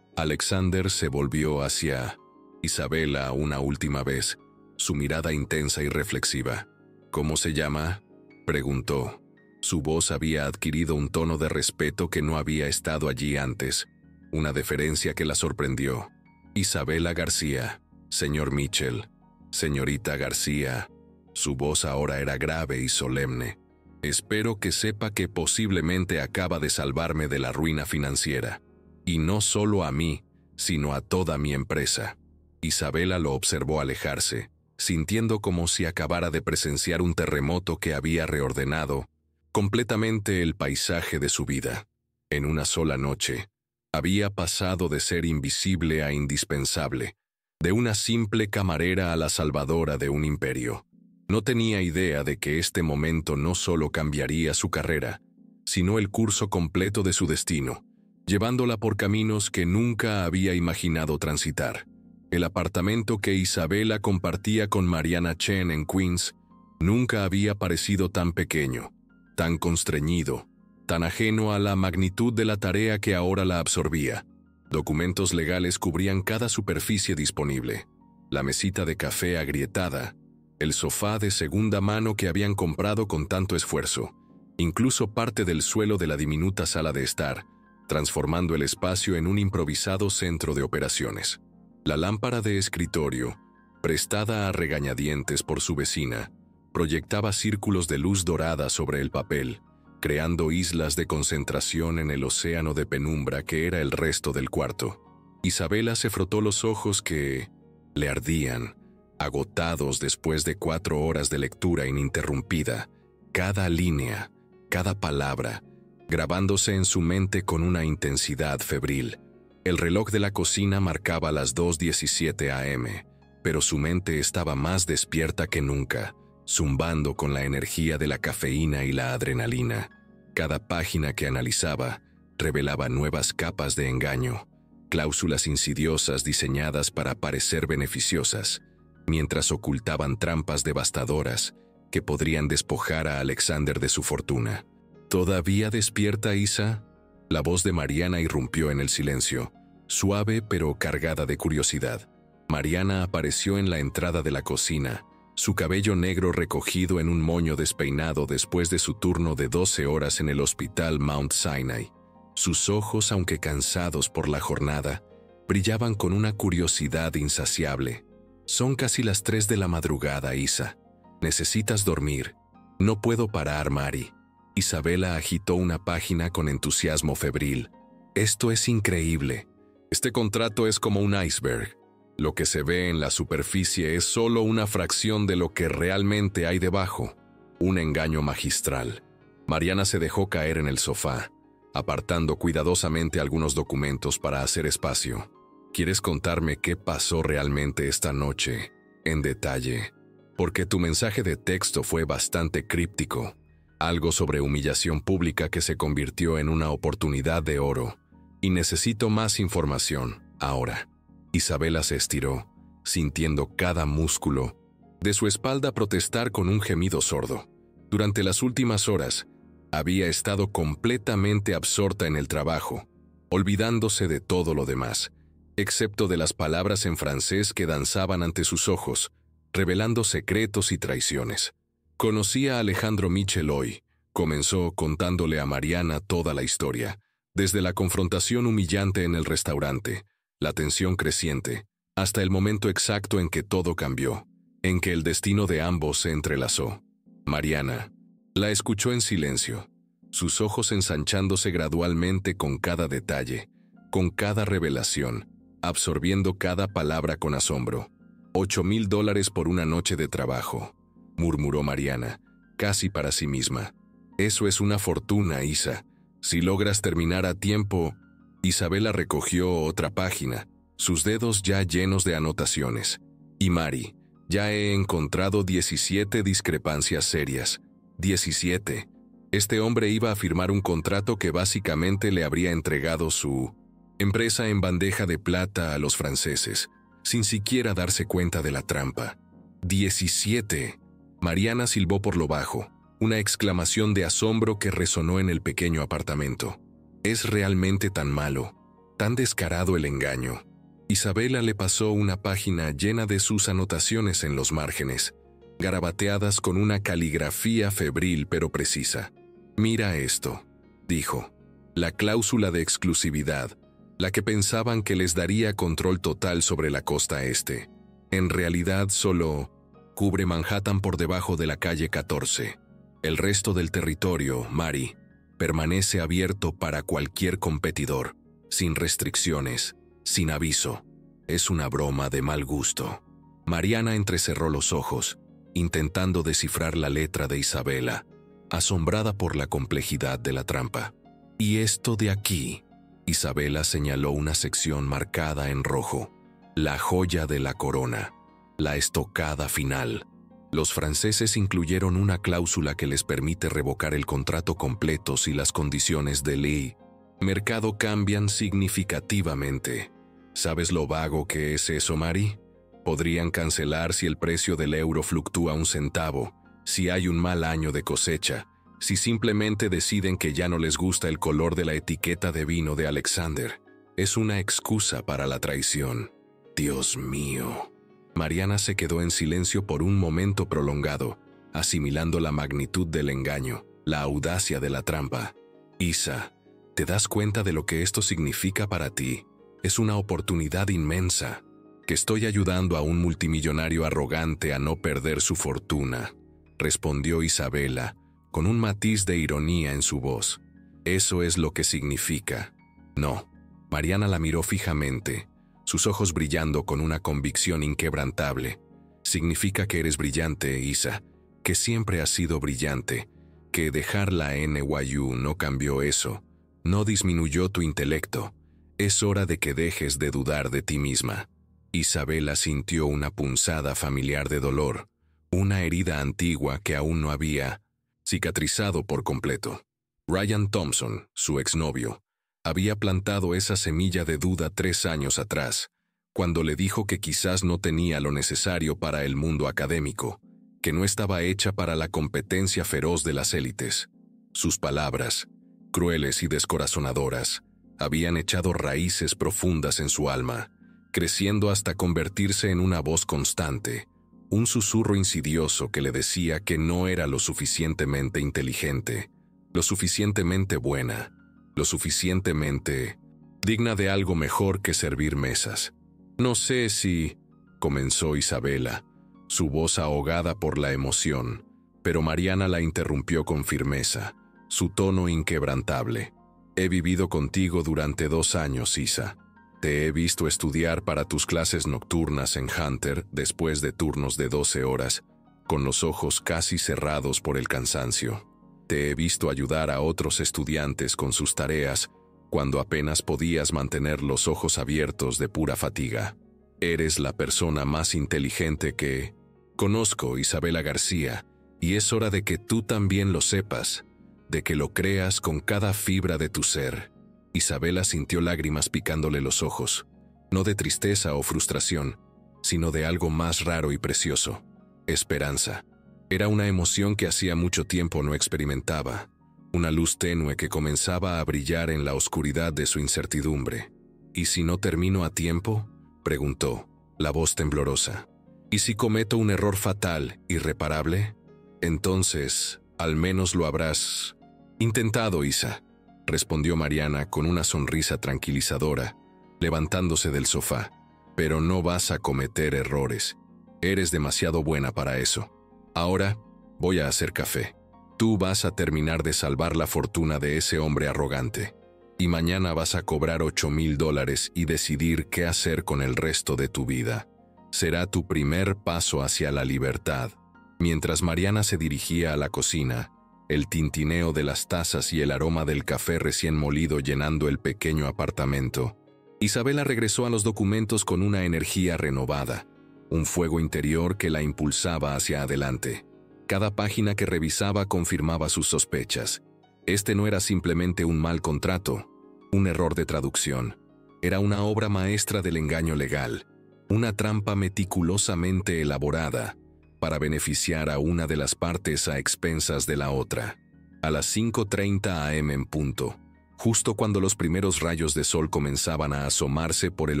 Alexander se volvió hacia Isabela una última vez, su mirada intensa y reflexiva. «¿Cómo se llama?», preguntó. Su voz había adquirido un tono de respeto que no había estado allí antes, una deferencia que la sorprendió. «Isabela García, señor Mitchell, señorita García». Su voz ahora era grave y solemne. «Espero que sepa que posiblemente acaba de salvarme de la ruina financiera. Y no solo a mí, sino a toda mi empresa». Isabela lo observó alejarse, sintiendo como si acabara de presenciar un terremoto que había reordenado completamente el paisaje de su vida. En una sola noche, había pasado de ser invisible a indispensable, de una simple camarera a la salvadora de un imperio. No tenía idea de que este momento no solo cambiaría su carrera, sino el curso completo de su destino, llevándola por caminos que nunca había imaginado transitar. El apartamento que Isabela compartía con Mariana Chen en Queens nunca había parecido tan pequeño, tan constreñido, tan ajeno a la magnitud de la tarea que ahora la absorbía. Documentos legales cubrían cada superficie disponible, la mesita de café agrietada, el sofá de segunda mano que habían comprado con tanto esfuerzo, incluso parte del suelo de la diminuta sala de estar, transformando el espacio en un improvisado centro de operaciones. La lámpara de escritorio, prestada a regañadientes por su vecina, proyectaba círculos de luz dorada sobre el papel, creando islas de concentración en el océano de penumbra que era el resto del cuarto. Isabela se frotó los ojos que le ardían, agotados después de 4 horas de lectura ininterrumpida, cada línea, cada palabra, grabándose en su mente con una intensidad febril. El reloj de la cocina marcaba las 2:17 a.m., pero su mente estaba más despierta que nunca, zumbando con la energía de la cafeína y la adrenalina. Cada página que analizaba revelaba nuevas capas de engaño, cláusulas insidiosas diseñadas para parecer beneficiosas, mientras ocultaban trampas devastadoras que podrían despojar a Alexander de su fortuna. ¿Todavía despierta, Isa?, la voz de Mariana irrumpió en el silencio, suave pero cargada de curiosidad. Mariana apareció en la entrada de la cocina, su cabello negro recogido en un moño despeinado después de su turno de 12 horas en el hospital Mount Sinai. Sus ojos, aunque cansados por la jornada, brillaban con una curiosidad insaciable. «Son casi las 3 de la madrugada, Isa. Necesitas dormir». «No puedo parar, Mari». Isabela agitó una página con entusiasmo febril. «Esto es increíble. Este contrato es como un iceberg. Lo que se ve en la superficie es solo una fracción de lo que realmente hay debajo. Un engaño magistral». Mariana se dejó caer en el sofá, apartando cuidadosamente algunos documentos para hacer espacio. «¿Quieres contarme qué pasó realmente esta noche, en detalle? Porque tu mensaje de texto fue bastante críptico. Algo sobre humillación pública que se convirtió en una oportunidad de oro. Y necesito más información, ahora». Isabela se estiró, sintiendo cada músculo de su espalda protestar con un gemido sordo. Durante las últimas horas, había estado completamente absorta en el trabajo, olvidándose de todo lo demás, excepto de las palabras en francés que danzaban ante sus ojos, revelando secretos y traiciones. Conocía a Alejandro Mitchell hoy. Comenzó contándole a Mariana toda la historia, desde la confrontación humillante en el restaurante, la tensión creciente, hasta el momento exacto en que todo cambió, en que el destino de ambos se entrelazó. Mariana la escuchó en silencio, sus ojos ensanchándose gradualmente con cada detalle, con cada revelación, absorbiendo cada palabra con asombro. $8,000 por una noche de trabajo, murmuró Mariana, casi para sí misma. Eso es una fortuna, Isa. Si logras terminar a tiempo. Isabela recogió otra página, sus dedos ya llenos de anotaciones. Y Mari, ya he encontrado 17 discrepancias serias. 17. Este hombre iba a firmar un contrato que básicamente le habría entregado su empresa en bandeja de plata a los franceses, sin siquiera darse cuenta de la trampa. 17. Mariana silbó por lo bajo, una exclamación de asombro que resonó en el pequeño apartamento. ¿Es realmente tan malo? Tan descarado el engaño. Isabela le pasó una página llena de sus anotaciones en los márgenes, garabateadas con una caligrafía febril pero precisa. «Mira esto», dijo. «La cláusula de exclusividad, la que pensaban que les daría control total sobre la costa este. En realidad solo cubre Manhattan por debajo de la calle 14. El resto del territorio, Mari, permanece abierto para cualquier competidor, sin restricciones, sin aviso. Es una broma de mal gusto». Mariana entrecerró los ojos, intentando descifrar la letra de Isabela, asombrada por la complejidad de la trampa. «Y esto de aquí», Isabela señaló una sección marcada en rojo. «La joya de la corona. La estocada final». Los franceses incluyeron una cláusula que les permite revocar el contrato completo si las condiciones de ley mercado cambian significativamente. ¿Sabes lo vago que es eso, Mari? Podrían cancelar si el precio del euro fluctúa un centavo, si hay un mal año de cosecha, si simplemente deciden que ya no les gusta el color de la etiqueta de vino de Alexander. Es una excusa para la traición. Dios mío. Mariana se quedó en silencio por un momento prolongado, asimilando la magnitud del engaño, la audacia de la trampa. «Isa, ¿te das cuenta de lo que esto significa para ti? Es una oportunidad inmensa. Que estoy ayudando a un multimillonario arrogante a no perder su fortuna», respondió Isabela, con un matiz de ironía en su voz. «Eso es lo que significa». «No». Mariana la miró fijamente, sus ojos brillando con una convicción inquebrantable. «Significa que eres brillante, Isa, que siempre has sido brillante, que dejar la NYU no cambió eso, no disminuyó tu intelecto. Es hora de que dejes de dudar de ti misma». Isabela sintió una punzada familiar de dolor, una herida antigua que aún no había cicatrizado por completo. Ryan Thompson, su exnovio, había plantado esa semilla de duda 3 años atrás, cuando le dijo que quizás no tenía lo necesario para el mundo académico, que no estaba hecha para la competencia feroz de las élites. Sus palabras, crueles y descorazonadoras, habían echado raíces profundas en su alma, creciendo hasta convertirse en una voz constante, un susurro insidioso que le decía que no era lo suficientemente inteligente, lo suficientemente buena, lo suficientemente digna de algo mejor que servir mesas. «No sé si», comenzó Isabela, su voz ahogada por la emoción, pero Mariana la interrumpió con firmeza, su tono inquebrantable. «He vivido contigo durante 2 años, Isa. Te he visto estudiar para tus clases nocturnas en Hunter después de turnos de 12 horas, con los ojos casi cerrados por el cansancio. Te he visto ayudar a otros estudiantes con sus tareas cuando apenas podías mantener los ojos abiertos de pura fatiga. Eres la persona más inteligente que conozco, Isabela García, y es hora de que tú también lo sepas, de que lo creas con cada fibra de tu ser». Isabela sintió lágrimas picándole los ojos, no de tristeza o frustración, sino de algo más raro y precioso: esperanza. Era una emoción que hacía mucho tiempo no experimentaba, una luz tenue que comenzaba a brillar en la oscuridad de su incertidumbre. «¿Y si no termino a tiempo?», preguntó, la voz temblorosa. «¿Y si cometo un error fatal, irreparable? Entonces, al menos lo habrás intentado, Isa», respondió Mariana con una sonrisa tranquilizadora, levantándose del sofá. «Pero no vas a cometer errores. Eres demasiado buena para eso. Ahora voy a hacer café. Tú vas a terminar de salvar la fortuna de ese hombre arrogante. Y mañana vas a cobrar $8,000 y decidir qué hacer con el resto de tu vida. Será tu primer paso hacia la libertad». Mientras Mariana se dirigía a la cocina, el tintineo de las tazas y el aroma del café recién molido llenando el pequeño apartamento, Isabela regresó a los documentos con una energía renovada, un fuego interior que la impulsaba hacia adelante. Cada página que revisaba confirmaba sus sospechas. Este no era simplemente un mal contrato, un error de traducción. Era una obra maestra del engaño legal, una trampa meticulosamente elaborada para beneficiar a una de las partes a expensas de la otra. A las 5:30 am en punto, Justo cuando los primeros rayos de sol comenzaban a asomarse por el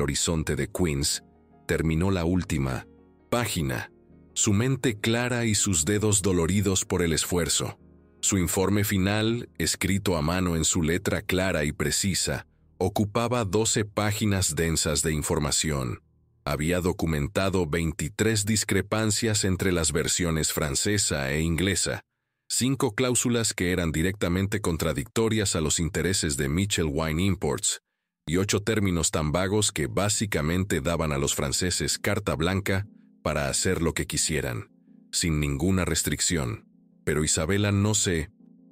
horizonte de Queens, terminó la última página, su mente clara y sus dedos doloridos por el esfuerzo. Su informe final, escrito a mano en su letra clara y precisa, ocupaba 12 páginas densas de información. Había documentado 23 discrepancias entre las versiones francesa e inglesa, 5 cláusulas que eran directamente contradictorias a los intereses de Mitchell Wine Imports, y 8 términos tan vagos que básicamente daban a los franceses carta blanca para hacer lo que quisieran, sin ninguna restricción. Pero Isabela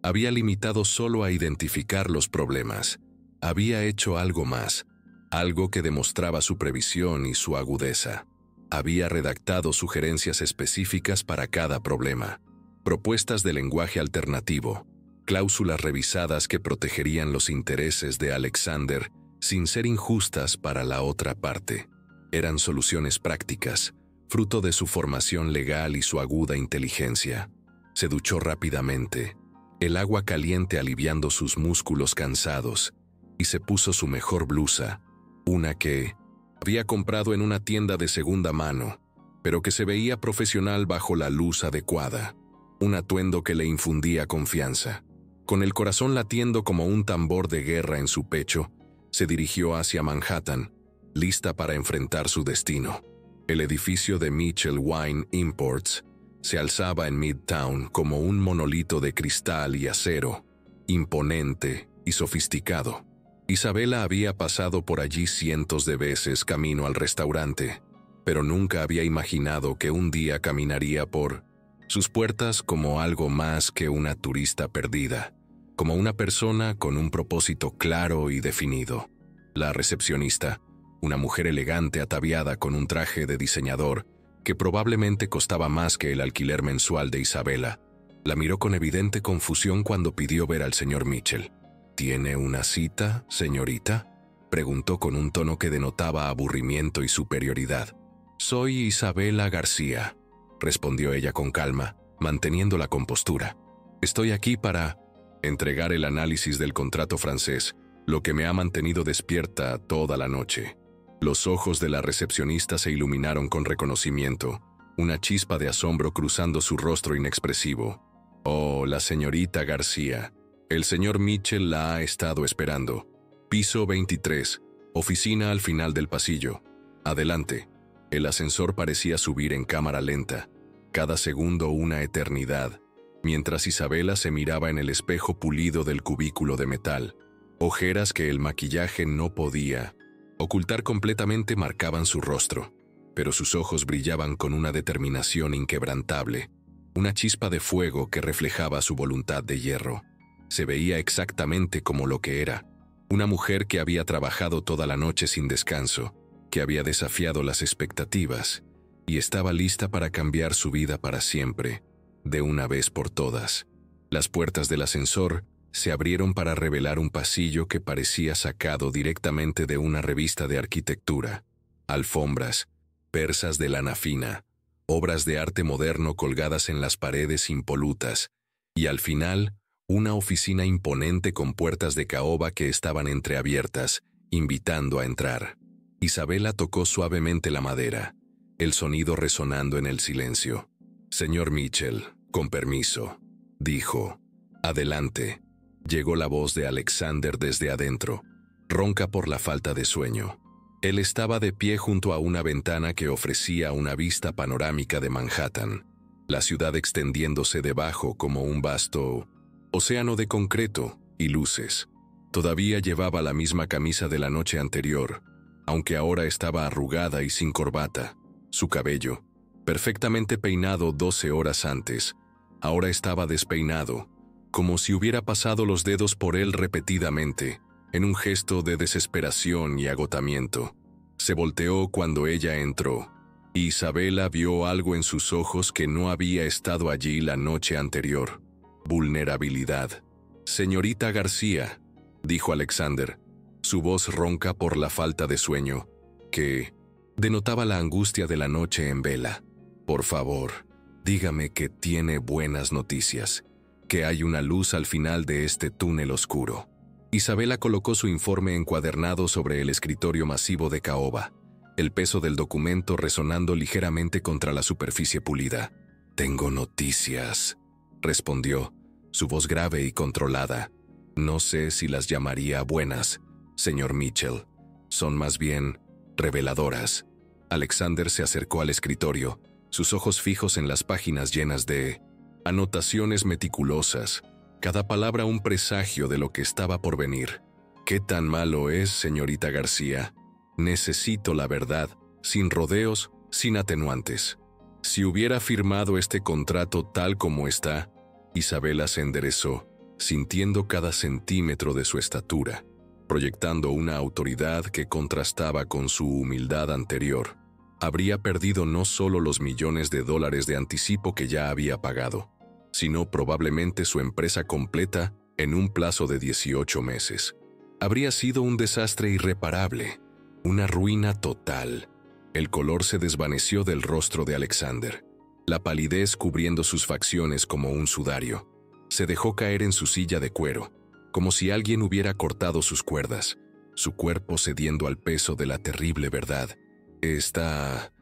había limitado solo a identificar los problemas. Había hecho algo más, algo que demostraba su previsión y su agudeza. Había redactado sugerencias específicas para cada problema, propuestas de lenguaje alternativo, cláusulas revisadas que protegerían los intereses de Alexander sin ser injustas para la otra parte. Eran soluciones prácticas, fruto de su formación legal y su aguda inteligencia. Se duchó rápidamente, el agua caliente aliviando sus músculos cansados, y se puso su mejor blusa, una que había comprado en una tienda de segunda mano, pero que se veía profesional bajo la luz adecuada, un atuendo que le infundía confianza. Con el corazón latiendo como un tambor de guerra en su pecho, se dirigió hacia Manhattan, lista para enfrentar su destino. El edificio de Mitchell Wine Imports se alzaba en Midtown como un monolito de cristal y acero, imponente y sofisticado. Isabela había pasado por allí cientos de veces camino al restaurante, pero nunca había imaginado que un día caminaría por sus puertas como algo más que una turista perdida, como una persona con un propósito claro y definido. La recepcionista, una mujer elegante ataviada con un traje de diseñador que probablemente costaba más que el alquiler mensual de Isabela, la miró con evidente confusión cuando pidió ver al señor Mitchell. «¿Tiene una cita, señorita?», preguntó con un tono que denotaba aburrimiento y superioridad. «Soy Isabela García», respondió ella con calma, manteniendo la compostura. «Estoy aquí para entregar el análisis del contrato francés, lo que me ha mantenido despierta toda la noche». Los ojos de la recepcionista se iluminaron con reconocimiento, una chispa de asombro cruzando su rostro inexpresivo. «Oh, la señorita García. El señor Mitchell la ha estado esperando. Piso 23, oficina al final del pasillo. Adelante». El ascensor parecía subir en cámara lenta, cada segundo una eternidad, mientras Isabela se miraba en el espejo pulido del cubículo de metal. Ojeras que el maquillaje no podía ocultar completamente marcaban su rostro, pero sus ojos brillaban con una determinación inquebrantable, una chispa de fuego que reflejaba su voluntad de hierro. Se veía exactamente como lo que era, una mujer que había trabajado toda la noche sin descanso, que había desafiado las expectativas y estaba lista para cambiar su vida para siempre, de una vez por todas. Las puertas del ascensor se abrieron para revelar un pasillo que parecía sacado directamente de una revista de arquitectura. Alfombras, persas de lana fina, obras de arte moderno colgadas en las paredes impolutas, y al final, una oficina imponente con puertas de caoba que estaban entreabiertas, invitando a entrar. Isabela tocó suavemente la madera, el sonido resonando en el silencio. «Señor Mitchell, con permiso», dijo. «Adelante». Llegó la voz de Alexander desde adentro, ronca por la falta de sueño. Él estaba de pie junto a una ventana que ofrecía una vista panorámica de Manhattan, la ciudad extendiéndose debajo como un vasto océano de concreto y luces. Todavía llevaba la misma camisa de la noche anterior, aunque ahora estaba arrugada y sin corbata. Su cabello, perfectamente peinado 12 horas antes, ahora estaba despeinado, como si hubiera pasado los dedos por él repetidamente, en un gesto de desesperación y agotamiento. Se volteó cuando ella entró, y Isabela vio algo en sus ojos que no había estado allí la noche anterior: vulnerabilidad. «Señorita García», dijo Alexander, su voz ronca por la falta de sueño, que denotaba la angustia de la noche en vela. «Por favor, dígame que tiene buenas noticias, que hay una luz al final de este túnel oscuro». Isabela colocó su informe encuadernado sobre el escritorio masivo de caoba, el peso del documento resonando ligeramente contra la superficie pulida. «Tengo noticias», respondió, su voz grave y controlada. «No sé si las llamaría buenas, señor Mitchell. Son más bien reveladoras». Alexander se acercó al escritorio, sus ojos fijos en las páginas llenas de anotaciones meticulosas, cada palabra un presagio de lo que estaba por venir. «¿Qué tan malo es, señorita García? Necesito la verdad, sin rodeos, sin atenuantes. Si hubiera firmado este contrato tal como está». Isabela se enderezó, sintiendo cada centímetro de su estatura, proyectando una autoridad que contrastaba con su humildad anterior. Habría perdido no solo los millones de dólares de anticipo que ya había pagado, sino probablemente su empresa completa en un plazo de 18 meses. Habría sido un desastre irreparable, una ruina total. El color se desvaneció del rostro de Alexander, la palidez cubriendo sus facciones como un sudario. Se dejó caer en su silla de cuero, como si alguien hubiera cortado sus cuerdas, su cuerpo cediendo al peso de la terrible verdad. ¿Está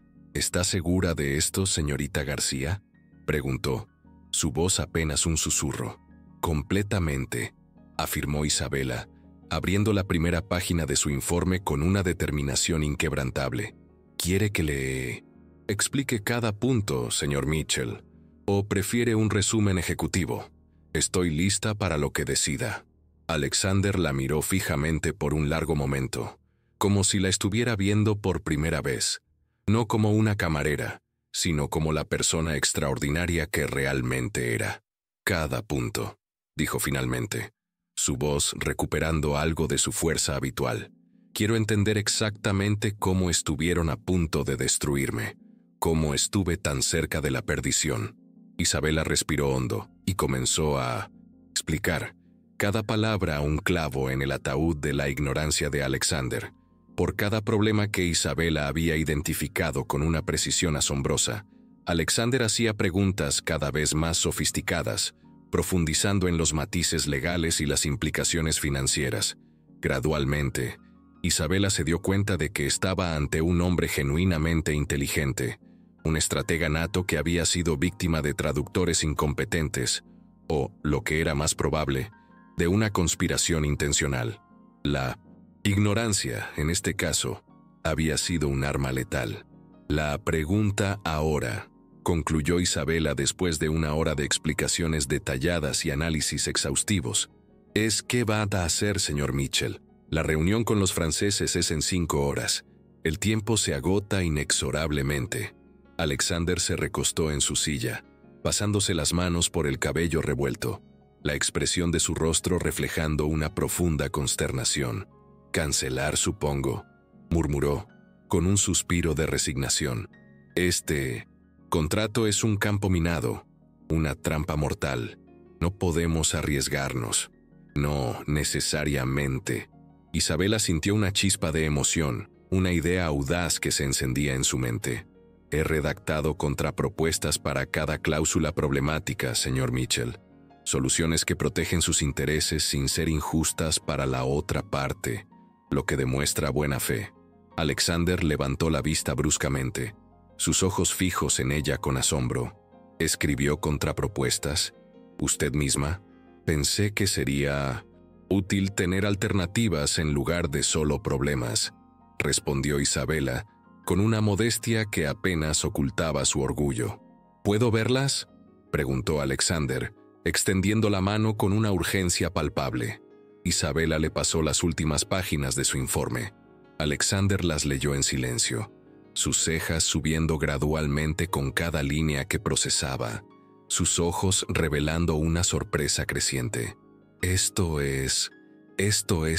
segura de esto, señorita García?», preguntó, su voz apenas un susurro. «Completamente», afirmó Isabela, abriendo la primera página de su informe con una determinación inquebrantable. «¿Quiere que le explique cada punto, señor Mitchell, o prefiere un resumen ejecutivo? Estoy lista para lo que decida». Alexander la miró fijamente por un largo momento, como si la estuviera viendo por primera vez, no como una camarera, sino como la persona extraordinaria que realmente era. «Cada punto», dijo finalmente, su voz recuperando algo de su fuerza habitual. «Quiero entender exactamente cómo estuvieron a punto de destruirme, cómo estuve tan cerca de la perdición». Isabela respiró hondo y comenzó a explicar, cada palabra un clavo en el ataúd de la ignorancia de Alexander. Por cada problema que Isabela había identificado con una precisión asombrosa, Alexander hacía preguntas cada vez más sofisticadas, profundizando en los matices legales y las implicaciones financieras. Gradualmente, Isabela se dio cuenta de que estaba ante un hombre genuinamente inteligente, un estratega nato que había sido víctima de traductores incompetentes, o, lo que era más probable, de una conspiración intencional. La ignorancia, en este caso, había sido un arma letal. «La pregunta ahora», concluyó Isabela después de una hora de explicaciones detalladas y análisis exhaustivos, «es ¿qué va a hacer, señor Mitchell? La reunión con los franceses es en 5 horas. El tiempo se agota inexorablemente». Alexander se recostó en su silla, pasándose las manos por el cabello revuelto, la expresión de su rostro reflejando una profunda consternación. «Cancelar, supongo», murmuró, con un suspiro de resignación. «Este contrato es un campo minado, una trampa mortal. No podemos arriesgarnos». «No necesariamente». Isabela sintió una chispa de emoción, una idea audaz que se encendía en su mente. «He redactado contrapropuestas para cada cláusula problemática, señor Mitchell. Soluciones que protegen sus intereses sin ser injustas para la otra parte, lo que demuestra buena fe». Alexander levantó la vista bruscamente, sus ojos fijos en ella con asombro. «¿Escribió contrapropuestas? ¿Usted misma? Pensé que sería útil tener alternativas en lugar de solo problemas», respondió Isabela, con una modestia que apenas ocultaba su orgullo. «¿Puedo verlas?», preguntó Alexander, extendiendo la mano con una urgencia palpable. Isabela le pasó las últimas páginas de su informe. Alexander las leyó en silencio, sus cejas subiendo gradualmente con cada línea que procesaba, sus ojos revelando una sorpresa creciente. Esto es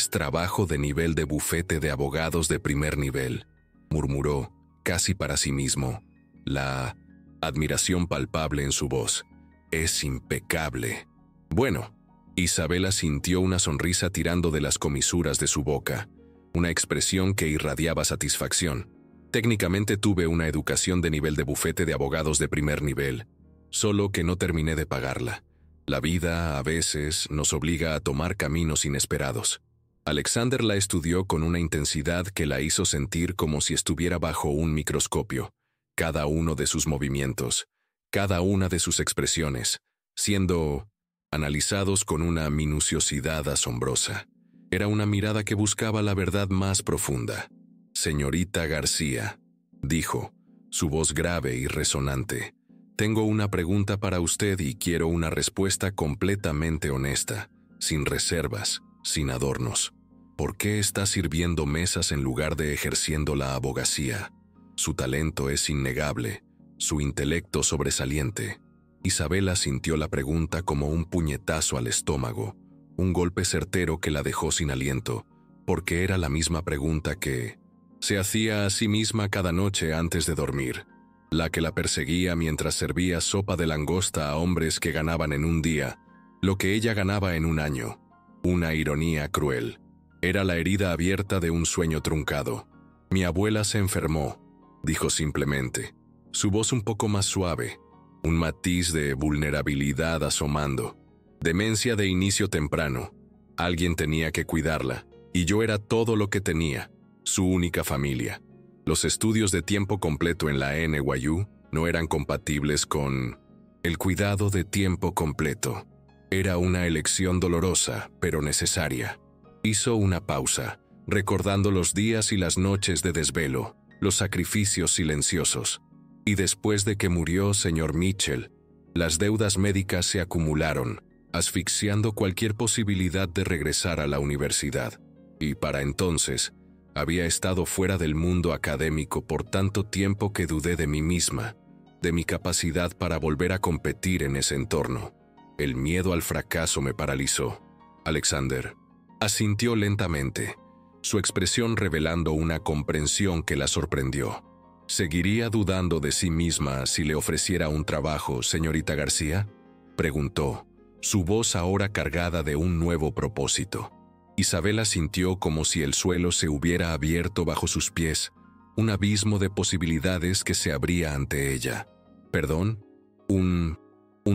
trabajo de nivel de bufete de abogados de primer nivel», murmuró, casi para sí mismo, la admiración palpable en su voz. «Es impecable». «Bueno». Isabela sintió una sonrisa tirando de las comisuras de su boca, una expresión que irradiaba satisfacción. «Técnicamente tuve una educación de nivel de bufete de abogados de primer nivel, solo que no terminé de pagarla. La vida, a veces, nos obliga a tomar caminos inesperados. Alexander la estudió con una intensidad que la hizo sentir como si estuviera bajo un microscopio, cada uno de sus movimientos, cada una de sus expresiones, siendo analizados con una minuciosidad asombrosa. Era una mirada que buscaba la verdad más profunda. «Señorita García», dijo, su voz grave y resonante, «tengo una pregunta para usted y quiero una respuesta completamente honesta, sin reservas, sin adornos. ¿Por qué está sirviendo mesas en lugar de ejerciendo la abogacía? Su talento es innegable, su intelecto sobresaliente». Isabela sintió la pregunta como un puñetazo al estómago, un golpe certero que la dejó sin aliento, porque era la misma pregunta que se hacía a sí misma cada noche antes de dormir, la que la perseguía mientras servía sopa de langosta a hombres que ganaban en un día lo que ella ganaba en un año. Una ironía cruel. Era la herida abierta de un sueño truncado. «Mi abuela se enfermó», dijo simplemente, su voz un poco más suave, un matiz de vulnerabilidad asomando. «Demencia de inicio temprano. Alguien tenía que cuidarla, y yo era todo lo que tenía, su única familia. Los estudios de tiempo completo en la NYU no eran compatibles con el cuidado de tiempo completo. Era una elección dolorosa, pero necesaria». Hizo una pausa, recordando los días y las noches de desvelo, los sacrificios silenciosos. «Y después de que murió señor Mitchell, las deudas médicas se acumularon, asfixiando cualquier posibilidad de regresar a la universidad. Y para entonces, había estado fuera del mundo académico por tanto tiempo que dudé de mí misma, de mi capacidad para volver a competir en ese entorno. El miedo al fracaso me paralizó». Alexander asintió lentamente, su expresión revelando una comprensión que la sorprendió. «¿Seguiría dudando de sí misma si le ofreciera un trabajo, señorita García?», preguntó, su voz ahora cargada de un nuevo propósito. Isabela sintió como si el suelo se hubiera abierto bajo sus pies, un abismo de posibilidades que se abría ante ella. «¿Perdón? ¿Un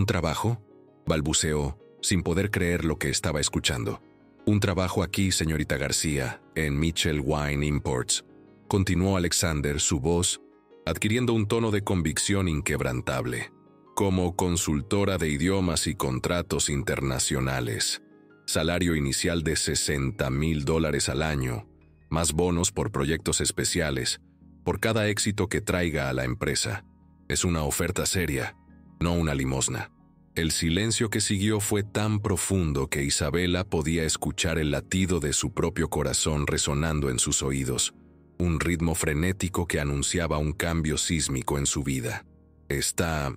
trabajo?», balbuceó, sin poder creer lo que estaba escuchando. «Un trabajo aquí, señorita García, en Mitchell Wine Imports», continuó Alexander, su voz adquiriendo un tono de convicción inquebrantable. «Como consultora de idiomas y contratos internacionales. Salario inicial de $60,000 al año, más bonos por proyectos especiales, por cada éxito que traiga a la empresa. Es una oferta seria, no una limosna». El silencio que siguió fue tan profundo que Isabela podía escuchar el latido de su propio corazón resonando en sus oídos, un ritmo frenético que anunciaba un cambio sísmico en su vida. Está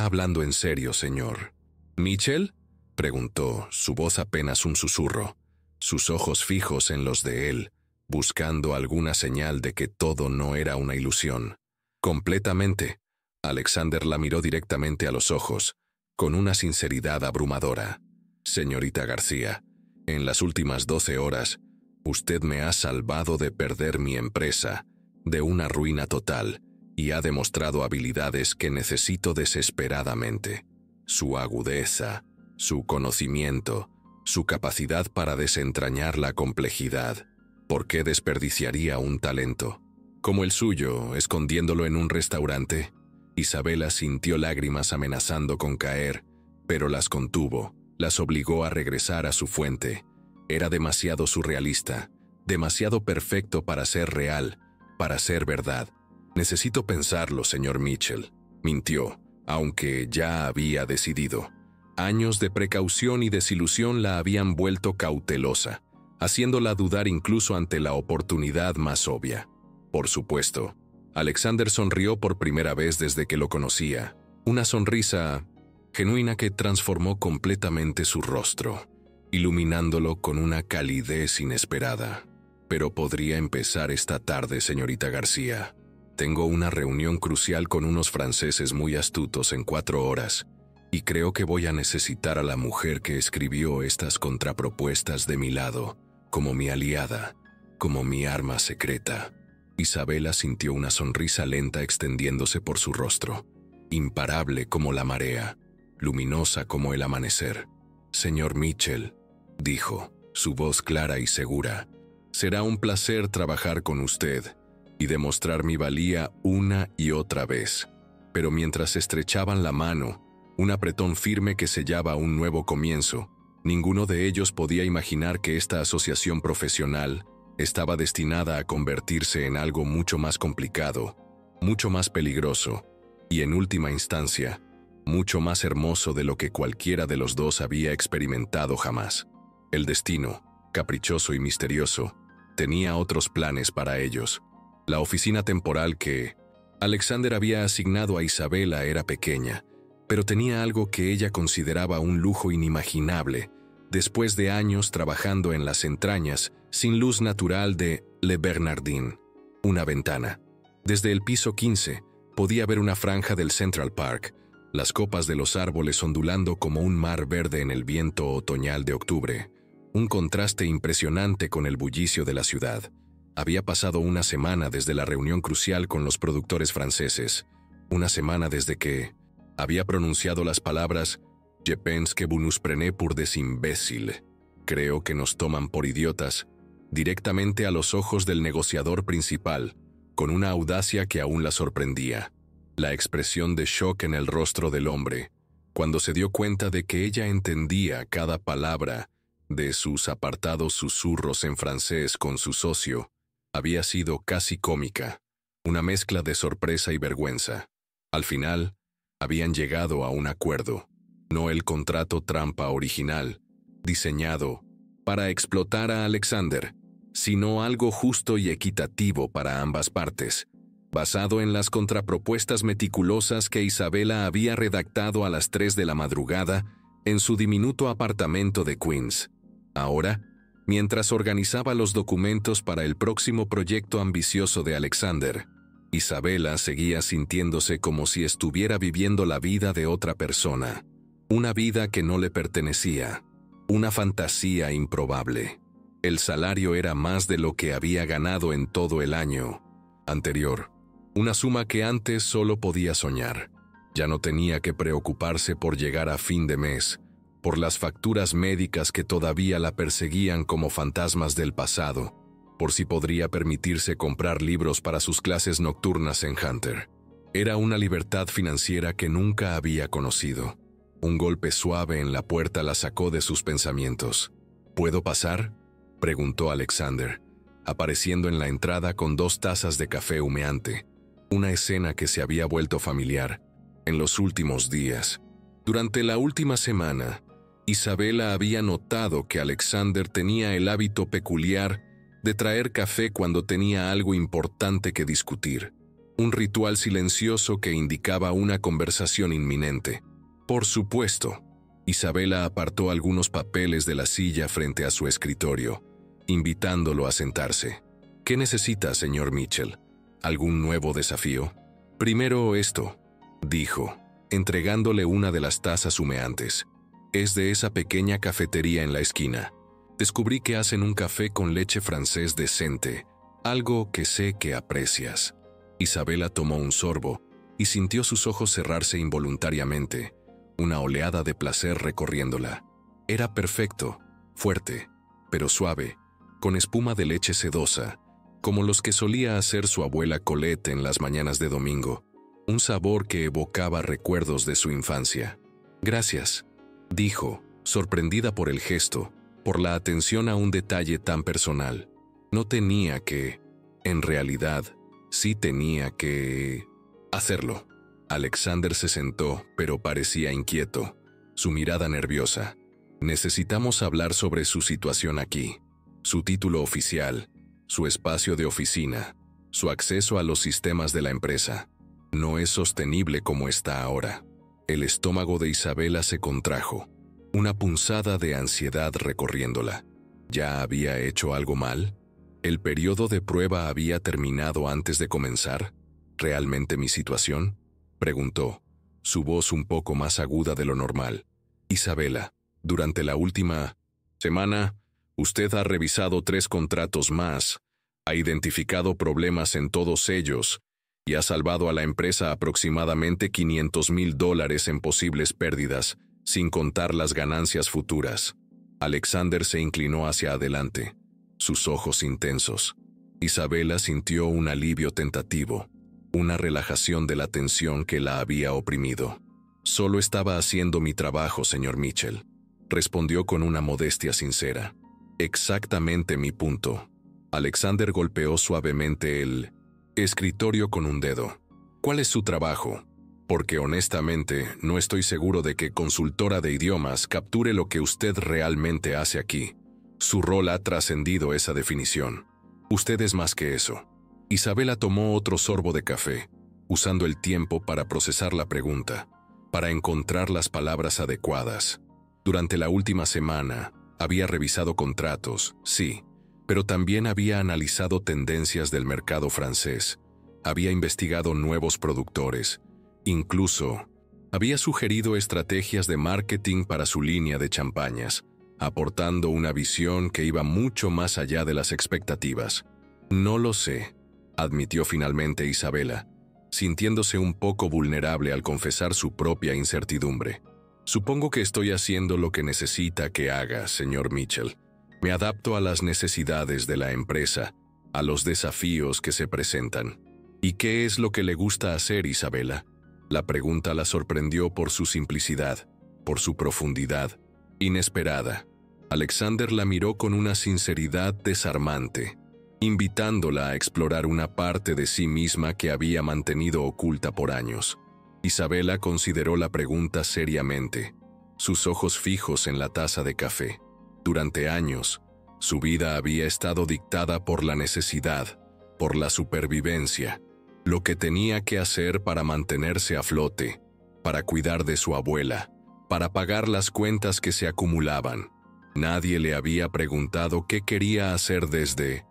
hablando en serio, señor». «¿Mitchell?», preguntó, su voz apenas un susurro, sus ojos fijos en los de él, buscando alguna señal de que todo no era una ilusión. «Completamente». Alexander la miró directamente a los ojos, con una sinceridad abrumadora. «Señorita García, en las últimas 12 horas, usted me ha salvado de perder mi empresa, de una ruina total, y ha demostrado habilidades que necesito desesperadamente. Su agudeza, su conocimiento, su capacidad para desentrañar la complejidad. ¿Por qué desperdiciaría un talento como el suyo, escondiéndolo en un restaurante?» Isabela sintió lágrimas amenazando con caer, pero las contuvo, las obligó a regresar a su fuente. Era demasiado surrealista, demasiado perfecto para ser real, para ser verdad. «Necesito pensarlo, señor Mitchell», mintió, aunque ya había decidido. Años de precaución y desilusión la habían vuelto cautelosa, haciéndola dudar incluso ante la oportunidad más obvia. Por supuesto, Alexander sonrió por primera vez desde que lo conocía, una sonrisa genuina que transformó completamente su rostro, iluminándolo con una calidez inesperada. «Pero podría empezar esta tarde, señorita García. Tengo una reunión crucial con unos franceses muy astutos en 4 horas, y creo que voy a necesitar a la mujer que escribió estas contrapropuestas de mi lado, como mi aliada, como mi arma secreta». Isabela sintió una sonrisa lenta extendiéndose por su rostro, imparable como la marea. luminosa como el amanecer. «Señor Mitchell», dijo, su voz clara y segura, «será un placer trabajar con usted y demostrar mi valía una y otra vez». Pero mientras estrechaban la mano, un apretón firme que sellaba un nuevo comienzo, ninguno de ellos podía imaginar que esta asociación profesional estaba destinada a convertirse en algo mucho más complicado, mucho más peligroso y, en última instancia, mucho más hermoso de lo que cualquiera de los dos había experimentado jamás. El destino, caprichoso y misterioso, tenía otros planes para ellos. La oficina temporal que Alexander había asignado a Isabela era pequeña, pero tenía algo que ella consideraba un lujo inimaginable, después de años trabajando en las entrañas, sin luz natural de Le Bernardin. Una ventana. Desde el piso 15 podía ver una franja del Central Park, las copas de los árboles ondulando como un mar verde en el viento otoñal de octubre, un contraste impresionante con el bullicio de la ciudad. Había pasado una semana desde la reunión crucial con los productores franceses, una semana desde que había pronunciado las palabras «Je pense que vous nous prenez pour des imbéciles», creo que nos toman por idiotas, directamente a los ojos del negociador principal, con una audacia que aún la sorprendía. La expresión de shock en el rostro del hombre, cuando se dio cuenta de que ella entendía cada palabra de sus apartados susurros en francés con su socio, había sido casi cómica, una mezcla de sorpresa y vergüenza. Al final, habían llegado a un acuerdo, no el contrato trampa original, diseñado para explotar a Alexander, sino algo justo y equitativo para ambas partes, basado en las contrapropuestas meticulosas que Isabela había redactado a las 3 de la madrugada en su diminuto apartamento de Queens. Ahora, mientras organizaba los documentos para el próximo proyecto ambicioso de Alexander, Isabela seguía sintiéndose como si estuviera viviendo la vida de otra persona, una vida que no le pertenecía, una fantasía improbable. El salario era más de lo que había ganado en todo el año anterior, una suma que antes solo podía soñar. Ya no tenía que preocuparse por llegar a fin de mes, por las facturas médicas que todavía la perseguían como fantasmas del pasado, por si podría permitirse comprar libros para sus clases nocturnas en Hunter. Era una libertad financiera que nunca había conocido. Un golpe suave en la puerta la sacó de sus pensamientos. «¿Puedo pasar?», preguntó Alexander, apareciendo en la entrada con 2 tazas de café humeante, una escena que se había vuelto familiar en los últimos días. Durante la última semana, Isabela había notado que Alexander tenía el hábito peculiar de traer café cuando tenía algo importante que discutir, un ritual silencioso que indicaba una conversación inminente. Por supuesto, Isabela apartó algunos papeles de la silla frente a su escritorio, invitándolo a sentarse. «¿Qué necesita, señor Mitchell? ¿Algún nuevo desafío?» «Primero esto», dijo, entregándole una de las tazas humeantes. «Es de esa pequeña cafetería en la esquina. Descubrí que hacen un café con leche francés decente, algo que sé que aprecias». Isabela tomó un sorbo y sintió sus ojos cerrarse involuntariamente, una oleada de placer recorriéndola. Era perfecto, fuerte, pero suave, con espuma de leche sedosa, como los que solía hacer su abuela Colette en las mañanas de domingo, un sabor que evocaba recuerdos de su infancia. «Gracias», dijo, sorprendida por el gesto, por la atención a un detalle tan personal. No tenía que, en realidad, sí tenía que hacerlo. Alexander se sentó, pero parecía inquieto, su mirada nerviosa. «Necesitamos hablar sobre su situación aquí, su título oficial, su espacio de oficina, su acceso a los sistemas de la empresa. No es sostenible como está ahora». El estómago de Isabela se contrajo, una punzada de ansiedad recorriéndola. ¿Ya había hecho algo mal? ¿El periodo de prueba había terminado antes de comenzar? ¿Realmente mi situación?, preguntó, su voz un poco más aguda de lo normal. «Isabela, durante la última semana, usted ha revisado 3 contratos más, ha identificado problemas en todos ellos y ha salvado a la empresa aproximadamente $500,000 en posibles pérdidas, sin contar las ganancias futuras. Alexander se inclinó hacia adelante, sus ojos intensos. Isabela sintió un alivio tentativo, una relajación de la tensión que la había oprimido. «Solo estaba haciendo mi trabajo, señor Mitchell», respondió con una modestia sincera. «Exactamente mi punto». Alexander golpeó suavemente el escritorio con un dedo. «¿Cuál es su trabajo? Porque honestamente no estoy seguro de que consultora de idiomas capture lo que usted realmente hace aquí. Su rol ha trascendido esa definición. Usted es más que eso». Isabela tomó otro sorbo de café, usando el tiempo para procesar la pregunta, para encontrar las palabras adecuadas. Durante la última semana, había revisado contratos, sí, pero también había analizado tendencias del mercado francés, había investigado nuevos productores, incluso había sugerido estrategias de marketing para su línea de champañas, aportando una visión que iba mucho más allá de las expectativas. «No lo sé», admitió finalmente Isabela, sintiéndose un poco vulnerable al confesar su propia incertidumbre. «Supongo que estoy haciendo lo que necesita que haga, señor Mitchell. Me adapto a las necesidades de la empresa, a los desafíos que se presentan». «¿Y qué es lo que le gusta hacer, Isabela?». La pregunta la sorprendió por su simplicidad, por su profundidad, inesperada. Alexander la miró con una sinceridad desarmante, invitándola a explorar una parte de sí misma que había mantenido oculta por años. Isabela consideró la pregunta seriamente, sus ojos fijos en la taza de café. Durante años, su vida había estado dictada por la necesidad, por la supervivencia, lo que tenía que hacer para mantenerse a flote, para cuidar de su abuela, para pagar las cuentas que se acumulaban. Nadie le había preguntado qué quería hacer desde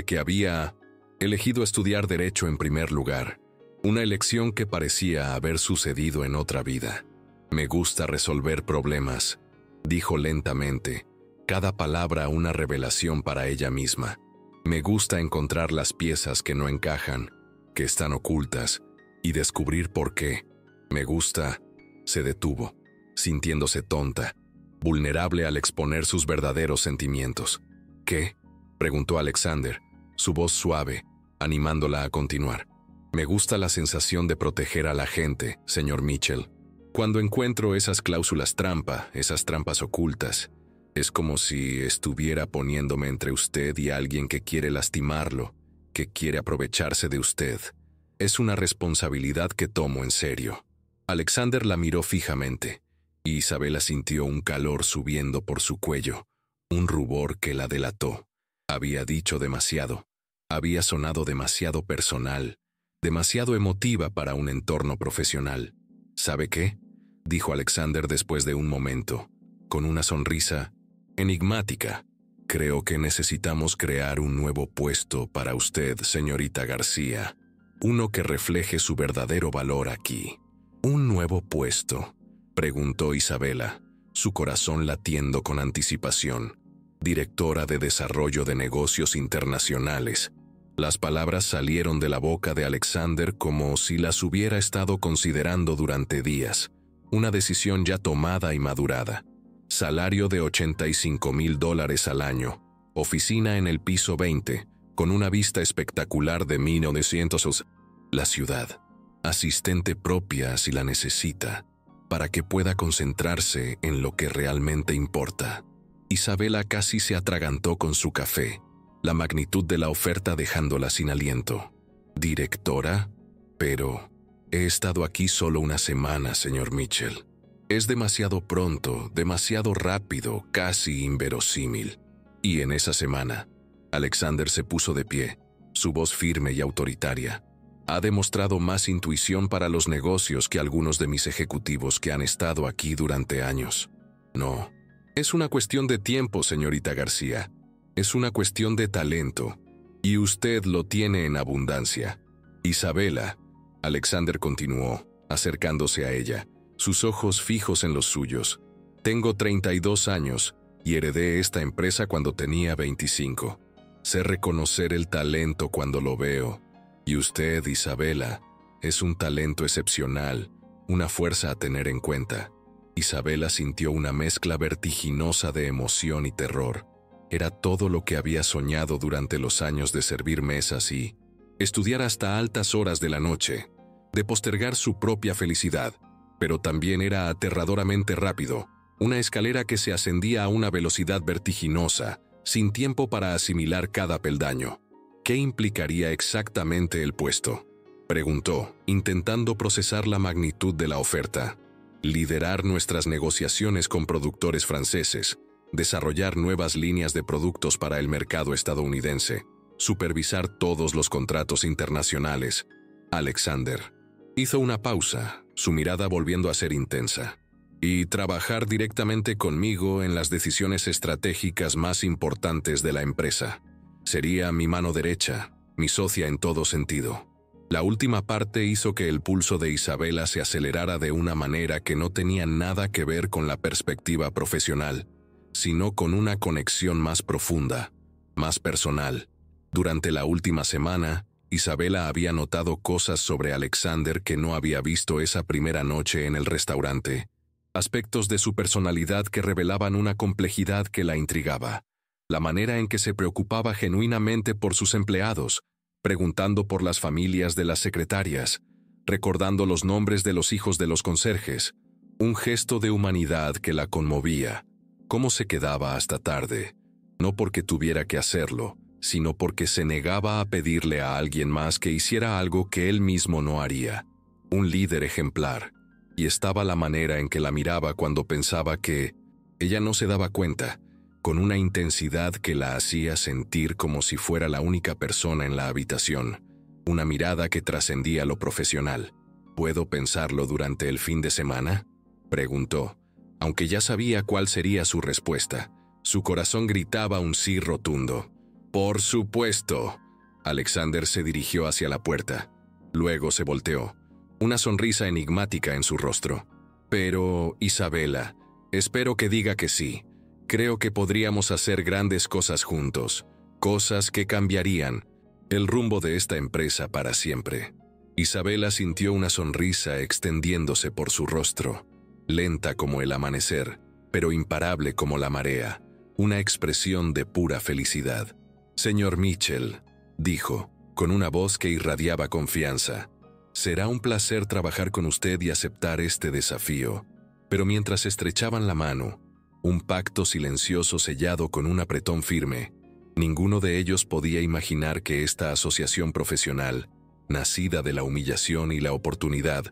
que había elegido estudiar Derecho en primer lugar, una elección que parecía haber sucedido en otra vida. «Me gusta resolver problemas», dijo lentamente, cada palabra una revelación para ella misma. «Me gusta encontrar las piezas que no encajan, que están ocultas, y descubrir por qué. Me gusta». Se detuvo, sintiéndose tonta, vulnerable al exponer sus verdaderos sentimientos. «¿Qué?», preguntó Alexander, su voz suave, animándola a continuar. «Me gusta la sensación de proteger a la gente, señor Mitchell. Cuando encuentro esas cláusulas trampa, esas trampas ocultas, es como si estuviera poniéndome entre usted y alguien que quiere lastimarlo, que quiere aprovecharse de usted. Es una responsabilidad que tomo en serio». Alexander la miró fijamente, y Isabela sintió un calor subiendo por su cuello, un rubor que la delató. Había dicho demasiado, había sonado demasiado personal, demasiado emotiva para un entorno profesional. «¿Sabe qué?», dijo Alexander después de un momento, con una sonrisa enigmática. «Creo que necesitamos crear un nuevo puesto para usted, señorita García, uno que refleje su verdadero valor aquí». «¿Un nuevo puesto?», preguntó Isabela, su corazón latiendo con anticipación. «Directora de Desarrollo de Negocios Internacionales». Las palabras salieron de la boca de Alexander como si las hubiera estado considerando durante días. Una decisión ya tomada y madurada. Salario de $85,000 al año. Oficina en el piso 20, con una vista espectacular de 1900. La ciudad. Asistente propia si la necesita, para que pueda concentrarse en lo que realmente importa. Isabela casi se atragantó con su café, la magnitud de la oferta dejándola sin aliento. «¿Directora? Pero he estado aquí solo una semana, señor Mitchell. Es demasiado pronto, demasiado rápido, casi inverosímil». Y en esa semana, Alexander se puso de pie, su voz firme y autoritaria. «Ha demostrado más intuición para los negocios que algunos de mis ejecutivos que han estado aquí durante años. No, es una cuestión de tiempo, señorita García. Es una cuestión de talento, y usted lo tiene en abundancia». «Isabela», Alexander continuó, acercándose a ella, sus ojos fijos en los suyos. «Tengo 32 años y heredé esta empresa cuando tenía 25. Sé reconocer el talento cuando lo veo, Y usted, Isabela, es un talento excepcional, una fuerza a tener en cuenta. Isabela sintió una mezcla vertiginosa de emoción y terror. Era todo lo que había soñado durante los años de servir mesas y estudiar hasta altas horas de la noche, de postergar su propia felicidad, pero también era aterradoramente rápido, una escalera que se ascendía a una velocidad vertiginosa, sin tiempo para asimilar cada peldaño. ¿Qué implicaría exactamente el puesto?, preguntó, intentando procesar la magnitud de la oferta. Liderar nuestras negociaciones con productores franceses, desarrollar nuevas líneas de productos para el mercado estadounidense, supervisar todos los contratos internacionales. Alexander hizo una pausa, su mirada volviendo a ser intensa. Y trabajar directamente conmigo en las decisiones estratégicas más importantes de la empresa. Sería mi mano derecha, mi socia en todo sentido. La última parte hizo que el pulso de Isabela se acelerara de una manera que no tenía nada que ver con la perspectiva profesional, sino con una conexión más profunda, más personal. Durante la última semana, Isabela había notado cosas sobre Alexander que no había visto esa primera noche en el restaurante. Aspectos de su personalidad que revelaban una complejidad que la intrigaba. La manera en que se preocupaba genuinamente por sus empleados, preguntando por las familias de las secretarias, recordando los nombres de los hijos de los conserjes, un gesto de humanidad que la conmovía. Cómo se quedaba hasta tarde, no porque tuviera que hacerlo, sino porque se negaba a pedirle a alguien más que hiciera algo que él mismo no haría. Un líder ejemplar. Y estaba la manera en que la miraba cuando pensaba que ella no se daba cuenta, con una intensidad que la hacía sentir como si fuera la única persona en la habitación, una mirada que trascendía lo profesional. ¿Puedo pensarlo durante el fin de semana?, preguntó, aunque ya sabía cuál sería su respuesta. Su corazón gritaba un sí rotundo. «Por supuesto». Alexander se dirigió hacia la puerta. Luego se volteó, una sonrisa enigmática en su rostro. «Pero, Isabela, espero que diga que sí. Creo que podríamos hacer grandes cosas juntos, cosas que cambiarían el rumbo de esta empresa para siempre». Isabela sintió una sonrisa extendiéndose por su rostro, lenta como el amanecer, pero imparable como la marea, una expresión de pura felicidad. «Señor Mitchell», dijo, con una voz que irradiaba confianza, «será un placer trabajar con usted y aceptar este desafío». Pero mientras estrechaban la mano, un pacto silencioso sellado con un apretón firme, ninguno de ellos podía imaginar que esta asociación profesional, nacida de la humillación y la oportunidad,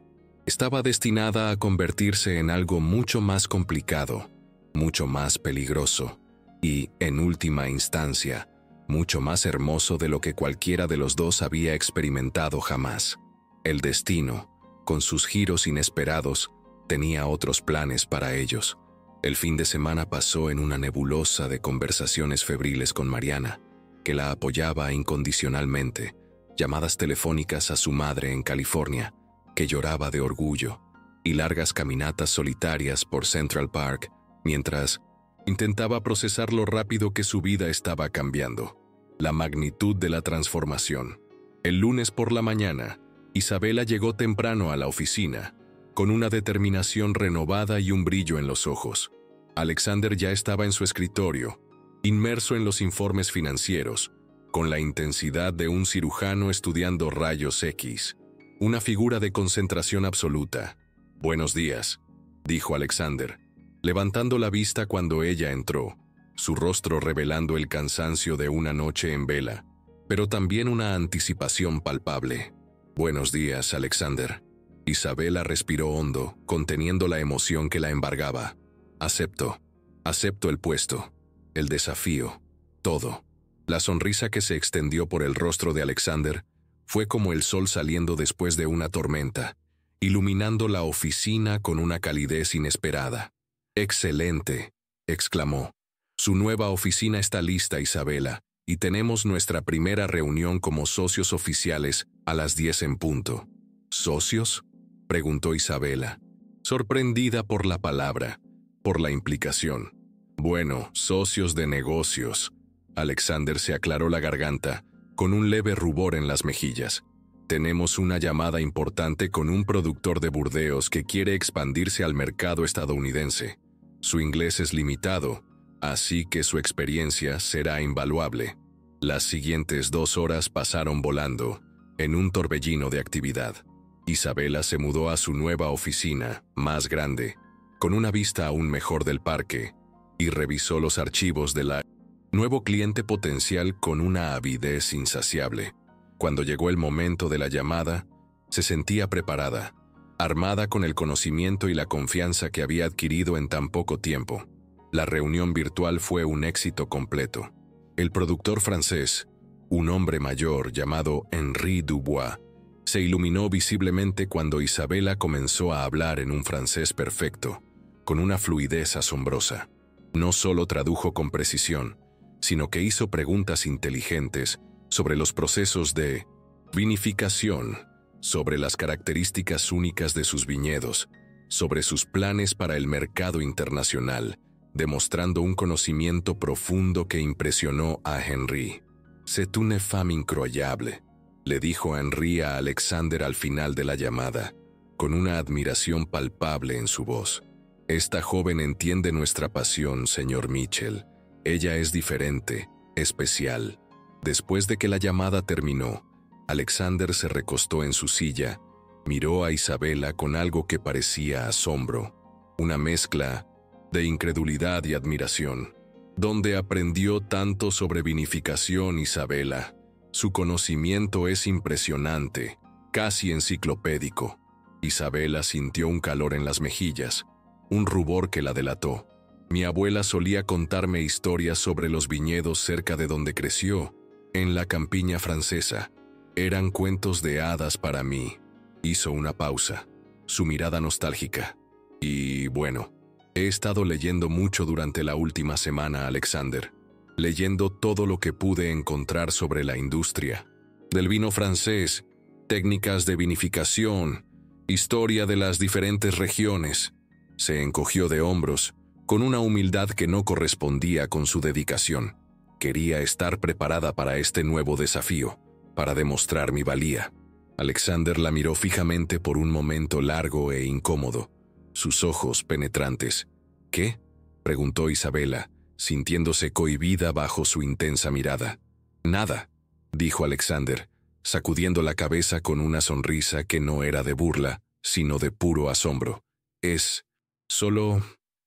estaba destinada a convertirse en algo mucho más complicado, mucho más peligroso y, en última instancia, mucho más hermoso de lo que cualquiera de los dos había experimentado jamás. El destino, con sus giros inesperados, tenía otros planes para ellos. El fin de semana pasó en una nebulosa de conversaciones febriles con Mariana, que la apoyaba incondicionalmente, llamadas telefónicas a su madre en California, que lloraba de orgullo, y largas caminatas solitarias por Central Park, mientras intentaba procesar lo rápido que su vida estaba cambiando, la magnitud de la transformación. El lunes por la mañana, Isabela llegó temprano a la oficina, con una determinación renovada y un brillo en los ojos. Alexander ya estaba en su escritorio, inmerso en los informes financieros, con la intensidad de un cirujano estudiando rayos X, una figura de concentración absoluta. «Buenos días», dijo Alexander, levantando la vista cuando ella entró, su rostro revelando el cansancio de una noche en vela, pero también una anticipación palpable. «Buenos días, Alexander». Isabela respiró hondo, conteniendo la emoción que la embargaba. Acepto el puesto, el desafío, todo». La sonrisa que se extendió por el rostro de Alexander fue como el sol saliendo después de una tormenta, iluminando la oficina con una calidez inesperada. «Excelente», exclamó. «Su nueva oficina está lista, Isabela, y tenemos nuestra primera reunión como socios oficiales a las 10 en punto». «¿Socios?», preguntó Isabela, sorprendida por la palabra, por la implicación. «Bueno, socios de negocios». Alexander se aclaró la garganta, con un leve rubor en las mejillas. Tenemos una llamada importante con un productor de Burdeos que quiere expandirse al mercado estadounidense. Su inglés es limitado, así que su experiencia será invaluable. Las siguientes 2 horas pasaron volando, en un torbellino de actividad. Isabela se mudó a su nueva oficina, más grande, con una vista aún mejor del parque, y revisó los archivos de la nuevo cliente potencial con una avidez insaciable. Cuando llegó el momento de la llamada, se sentía preparada, armada con el conocimiento y la confianza que había adquirido en tan poco tiempo. La reunión virtual fue un éxito completo. El productor francés, un hombre mayor llamado Henri Dubois, se iluminó visiblemente cuando Isabela comenzó a hablar en un francés perfecto, con una fluidez asombrosa. No solo tradujo con precisión, sino que hizo preguntas inteligentes sobre los procesos de vinificación, sobre las características únicas de sus viñedos, sobre sus planes para el mercado internacional, demostrando un conocimiento profundo que impresionó a Henri. «C'est une femme incroyable», le dijo Henri a Alexander al final de la llamada, con una admiración palpable en su voz. «Esta joven entiende nuestra pasión, señor Mitchell. Ella es diferente, especial». Después de que la llamada terminó, Alexander se recostó en su silla, miró a Isabela con algo que parecía asombro, una mezcla de incredulidad y admiración. ¿Dónde aprendió tanto sobre vinificación, Isabela? Su conocimiento es impresionante, casi enciclopédico. Isabela sintió un calor en las mejillas, un rubor que la delató. Mi abuela solía contarme historias sobre los viñedos cerca de donde creció, en la campiña francesa. Eran cuentos de hadas para mí. Hizo una pausa, su mirada nostálgica. Y bueno, he estado leyendo mucho durante la última semana, Alexander. Leyendo todo lo que pude encontrar sobre la industria del vino francés, técnicas de vinificación, historia de las diferentes regiones. Se encogió de hombros, con una humildad que no correspondía con su dedicación. Quería estar preparada para este nuevo desafío, para demostrar mi valía. Alexander la miró fijamente por un momento largo e incómodo, sus ojos penetrantes. «¿Qué?», preguntó Isabela, sintiéndose cohibida bajo su intensa mirada. «Nada», dijo Alexander, sacudiendo la cabeza con una sonrisa que no era de burla, sino de puro asombro. «Es solo...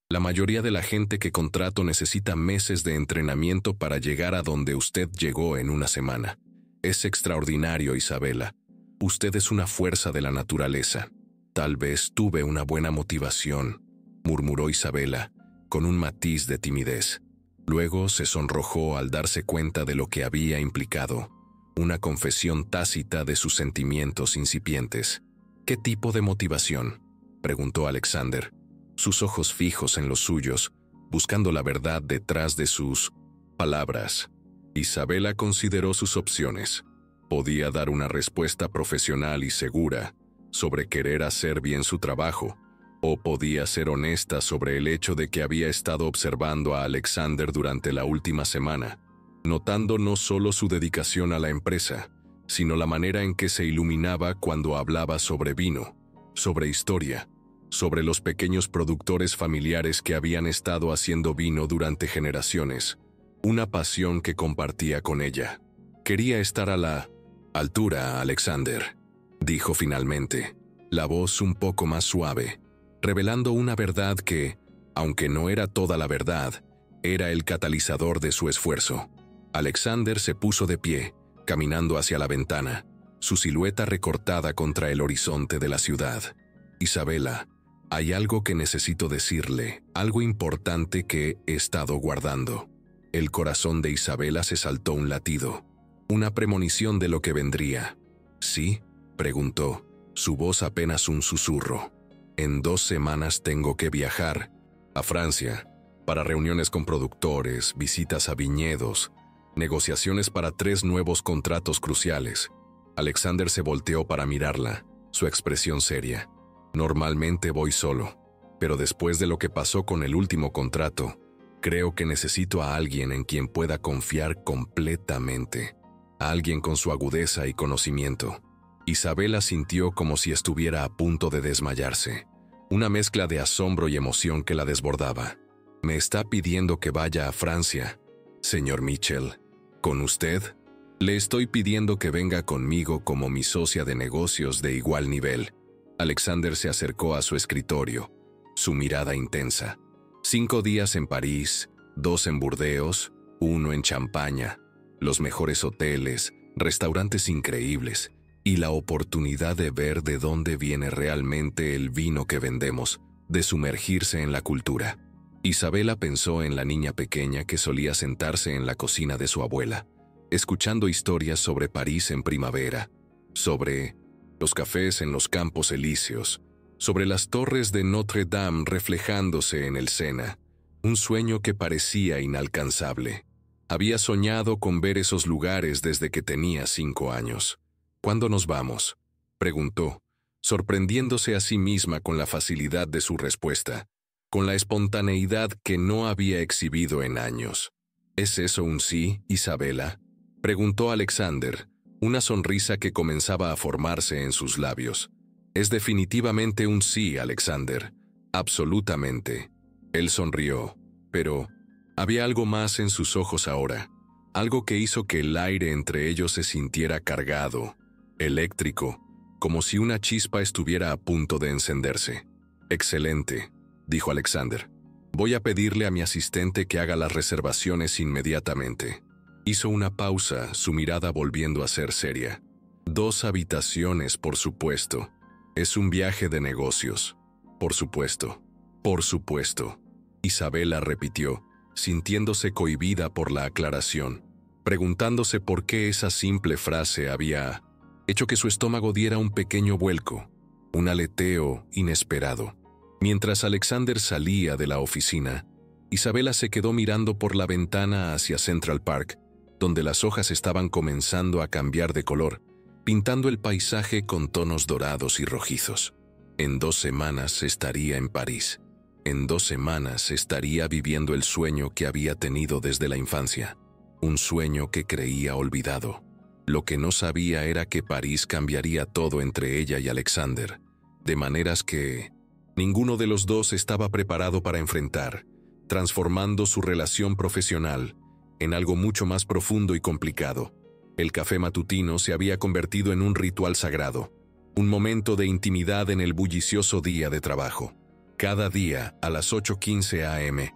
La mayoría de la gente que contrato necesita meses de entrenamiento para llegar a donde usted llegó en una semana. Es extraordinario, Isabela. Usted es una fuerza de la naturaleza». «Tal vez tuve una buena motivación», murmuró Isabela, con un matiz de timidez. Luego se sonrojó al darse cuenta de lo que había implicado, una confesión tácita de sus sentimientos incipientes. «¿Qué tipo de motivación?», preguntó Alexander, sus ojos fijos en los suyos, buscando la verdad detrás de sus palabras. Isabela consideró sus opciones. Podía dar una respuesta profesional y segura sobre querer hacer bien su trabajo, o podía ser honesta sobre el hecho de que había estado observando a Alexander durante la última semana, notando no solo su dedicación a la empresa, sino la manera en que se iluminaba cuando hablaba sobre vino, sobre historia, sobre los pequeños productores familiares que habían estado haciendo vino durante generaciones, una pasión que compartía con ella. «Quería estar a la altura, Alexander», dijo finalmente, la voz un poco más suave, revelando una verdad que, aunque no era toda la verdad, era el catalizador de su esfuerzo. Alexander se puso de pie, caminando hacia la ventana, su silueta recortada contra el horizonte de la ciudad. «Isabela, hay algo que necesito decirle, algo importante que he estado guardando». El corazón de Isabela se saltó un latido, una premonición de lo que vendría. «¿Sí?», preguntó, su voz apenas un susurro. «En 2 semanas tengo que viajar a Francia para reuniones con productores, visitas a viñedos, negociaciones para 3 nuevos contratos cruciales». Alexander se volteó para mirarla, su expresión seria. «Normalmente voy solo, pero después de lo que pasó con el último contrato, creo que necesito a alguien en quien pueda confiar completamente, a alguien con su agudeza y conocimiento». Isabela sintió como si estuviera a punto de desmayarse, una mezcla de asombro y emoción que la desbordaba. «Me está pidiendo que vaya a Francia, señor Mitchell. ¿Con usted? Le estoy pidiendo que venga conmigo como mi socia de negocios de igual nivel». Alexander se acercó a su escritorio, su mirada intensa. 5 días en París, 2 en Burdeos, 1 en Champaña, los mejores hoteles, restaurantes increíbles, y la oportunidad de ver de dónde viene realmente el vino que vendemos, de sumergirse en la cultura. Isabela pensó en la niña pequeña que solía sentarse en la cocina de su abuela, escuchando historias sobre París en primavera, sobre los cafés en los Campos Elíseos, sobre las torres de Notre Dame reflejándose en el Sena, un sueño que parecía inalcanzable. Había soñado con ver esos lugares desde que tenía 5 años. «¿Cuándo nos vamos?», preguntó, sorprendiéndose a sí misma con la facilidad de su respuesta, con la espontaneidad que no había exhibido en años. «¿Es eso un sí, Isabela?», preguntó Alexander, una sonrisa que comenzaba a formarse en sus labios. «Es definitivamente un sí, Alexander. Absolutamente». Él sonrió, pero había algo más en sus ojos ahora, algo que hizo que el aire entre ellos se sintiera cargado, eléctrico, como si una chispa estuviera a punto de encenderse. «Excelente», dijo Alexander. «Voy a pedirle a mi asistente que haga las reservaciones inmediatamente». Hizo una pausa, su mirada volviendo a ser seria. «2 habitaciones, por supuesto. Es un viaje de negocios. Por supuesto. Por supuesto». Isabela repitió, sintiéndose cohibida por la aclaración, preguntándose por qué esa simple frase había hecho que su estómago diera un pequeño vuelco, un aleteo inesperado. Mientras Alexander salía de la oficina, Isabela se quedó mirando por la ventana hacia Central Park, donde las hojas estaban comenzando a cambiar de color, pintando el paisaje con tonos dorados y rojizos. En 2 semanas estaría en París. En 2 semanas estaría viviendo el sueño que había tenido desde la infancia, un sueño que creía olvidado. Lo que no sabía era que París cambiaría todo entre ella y Alexander, de maneras que ninguno de los dos estaba preparado para enfrentar, transformando su relación profesional en algo mucho más profundo y complicado. El café matutino se había convertido en un ritual sagrado, un momento de intimidad en el bullicioso día de trabajo. Cada día, a las 8:15 am,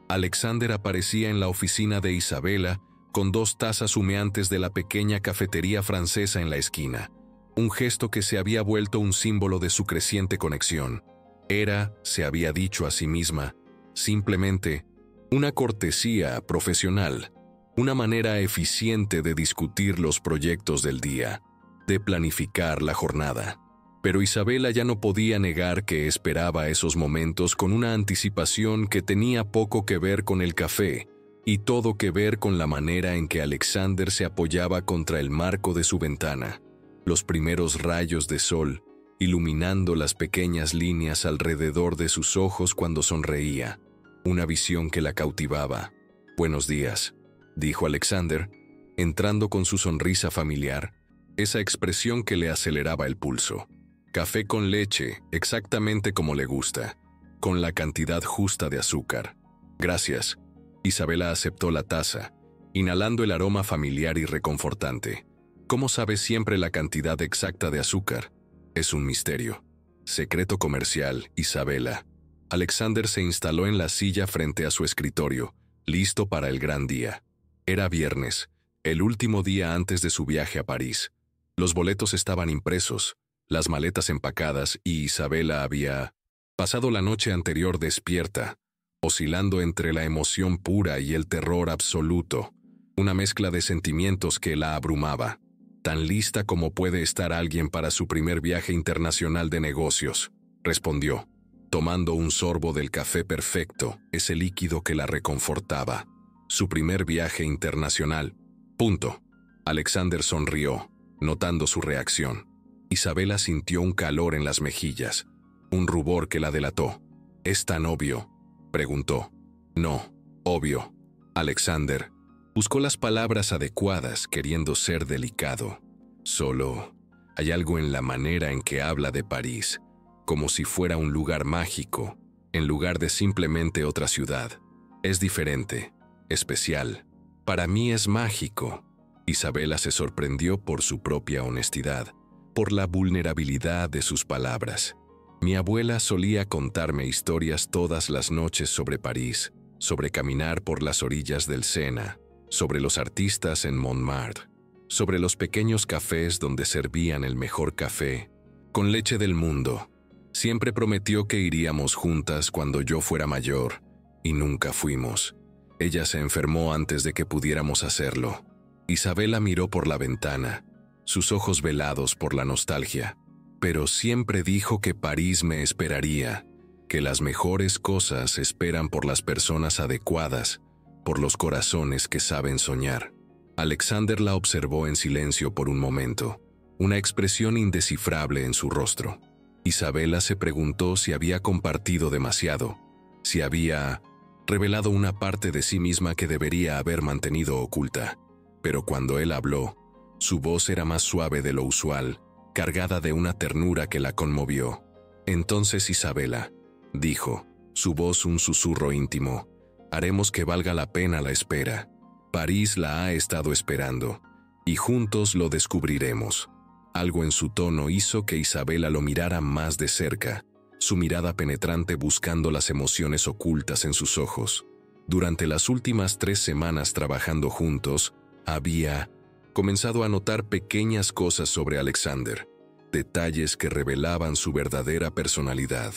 Alexander aparecía en la oficina de Isabela con 2 tazas humeantes de la pequeña cafetería francesa en la esquina, un gesto que se había vuelto un símbolo de su creciente conexión. Era, se había dicho a sí misma, simplemente una cortesía profesional, una manera eficiente de discutir los proyectos del día, de planificar la jornada. Pero Isabela ya no podía negar que esperaba esos momentos con una anticipación que tenía poco que ver con el café y todo que ver con la manera en que Alexander se apoyaba contra el marco de su ventana, los primeros rayos de sol iluminando las pequeñas líneas alrededor de sus ojos cuando sonreía, una visión que la cautivaba. «Buenos días», dijo Alexander, entrando con su sonrisa familiar, esa expresión que le aceleraba el pulso. «Café con leche, exactamente como le gusta, con la cantidad justa de azúcar». «Gracias». Isabela aceptó la taza, inhalando el aroma familiar y reconfortante. «¿Cómo sabe siempre la cantidad exacta de azúcar?». «Es un misterio. Secreto comercial, Isabela». Alexander se instaló en la silla frente a su escritorio, listo para el gran día. Era viernes, el último día antes de su viaje a París. Los boletos estaban impresos, las maletas empacadas y Isabela había pasado la noche anterior despierta, oscilando entre la emoción pura y el terror absoluto, una mezcla de sentimientos que la abrumaba, tan lista como puede estar alguien para su primer viaje internacional de negocios, respondió, tomando un sorbo del café perfecto, ese líquido que la reconfortaba. Su primer viaje internacional. Punto. Alexander sonrió, notando su reacción. Isabela sintió un calor en las mejillas, un rubor que la delató. «¿Es tan obvio?», preguntó. «No, obvio». Alexander buscó las palabras adecuadas queriendo ser delicado. «Solo Hay algo en la manera en que habla de París, como si fuera un lugar mágico, en lugar de simplemente otra ciudad. Es diferente, especial. Para mí es mágico. Isabela se sorprendió por su propia honestidad, por la vulnerabilidad de sus palabras. Mi abuela solía contarme historias todas las noches sobre París, sobre caminar por las orillas del Sena, sobre los artistas en Montmartre, sobre los pequeños cafés donde servían el mejor café, con leche del mundo. Siempre prometió que iríamos juntas cuando yo fuera mayor, y nunca fuimos. Ella se enfermó antes de que pudiéramos hacerlo. Isabela miró por la ventana, sus ojos velados por la nostalgia, pero siempre dijo que París me esperaría, que las mejores cosas esperan por las personas adecuadas, por los corazones que saben soñar. Alexander la observó en silencio por un momento, una expresión indescifrable en su rostro. Isabela se preguntó si había compartido demasiado, si había revelado una parte de sí misma que debería haber mantenido oculta. Pero cuando él habló, su voz era más suave de lo usual, cargada de una ternura que la conmovió. Entonces Isabela, dijo, su voz un susurro íntimo, haremos que valga la pena la espera. París la ha estado esperando, y juntos lo descubriremos. Algo en su tono hizo que Isabela lo mirara más de cerca, su mirada penetrante buscando las emociones ocultas en sus ojos. Durante las últimas 3 semanas trabajando juntos, había comenzado a notar pequeñas cosas sobre Alexander, detalles que revelaban su verdadera personalidad,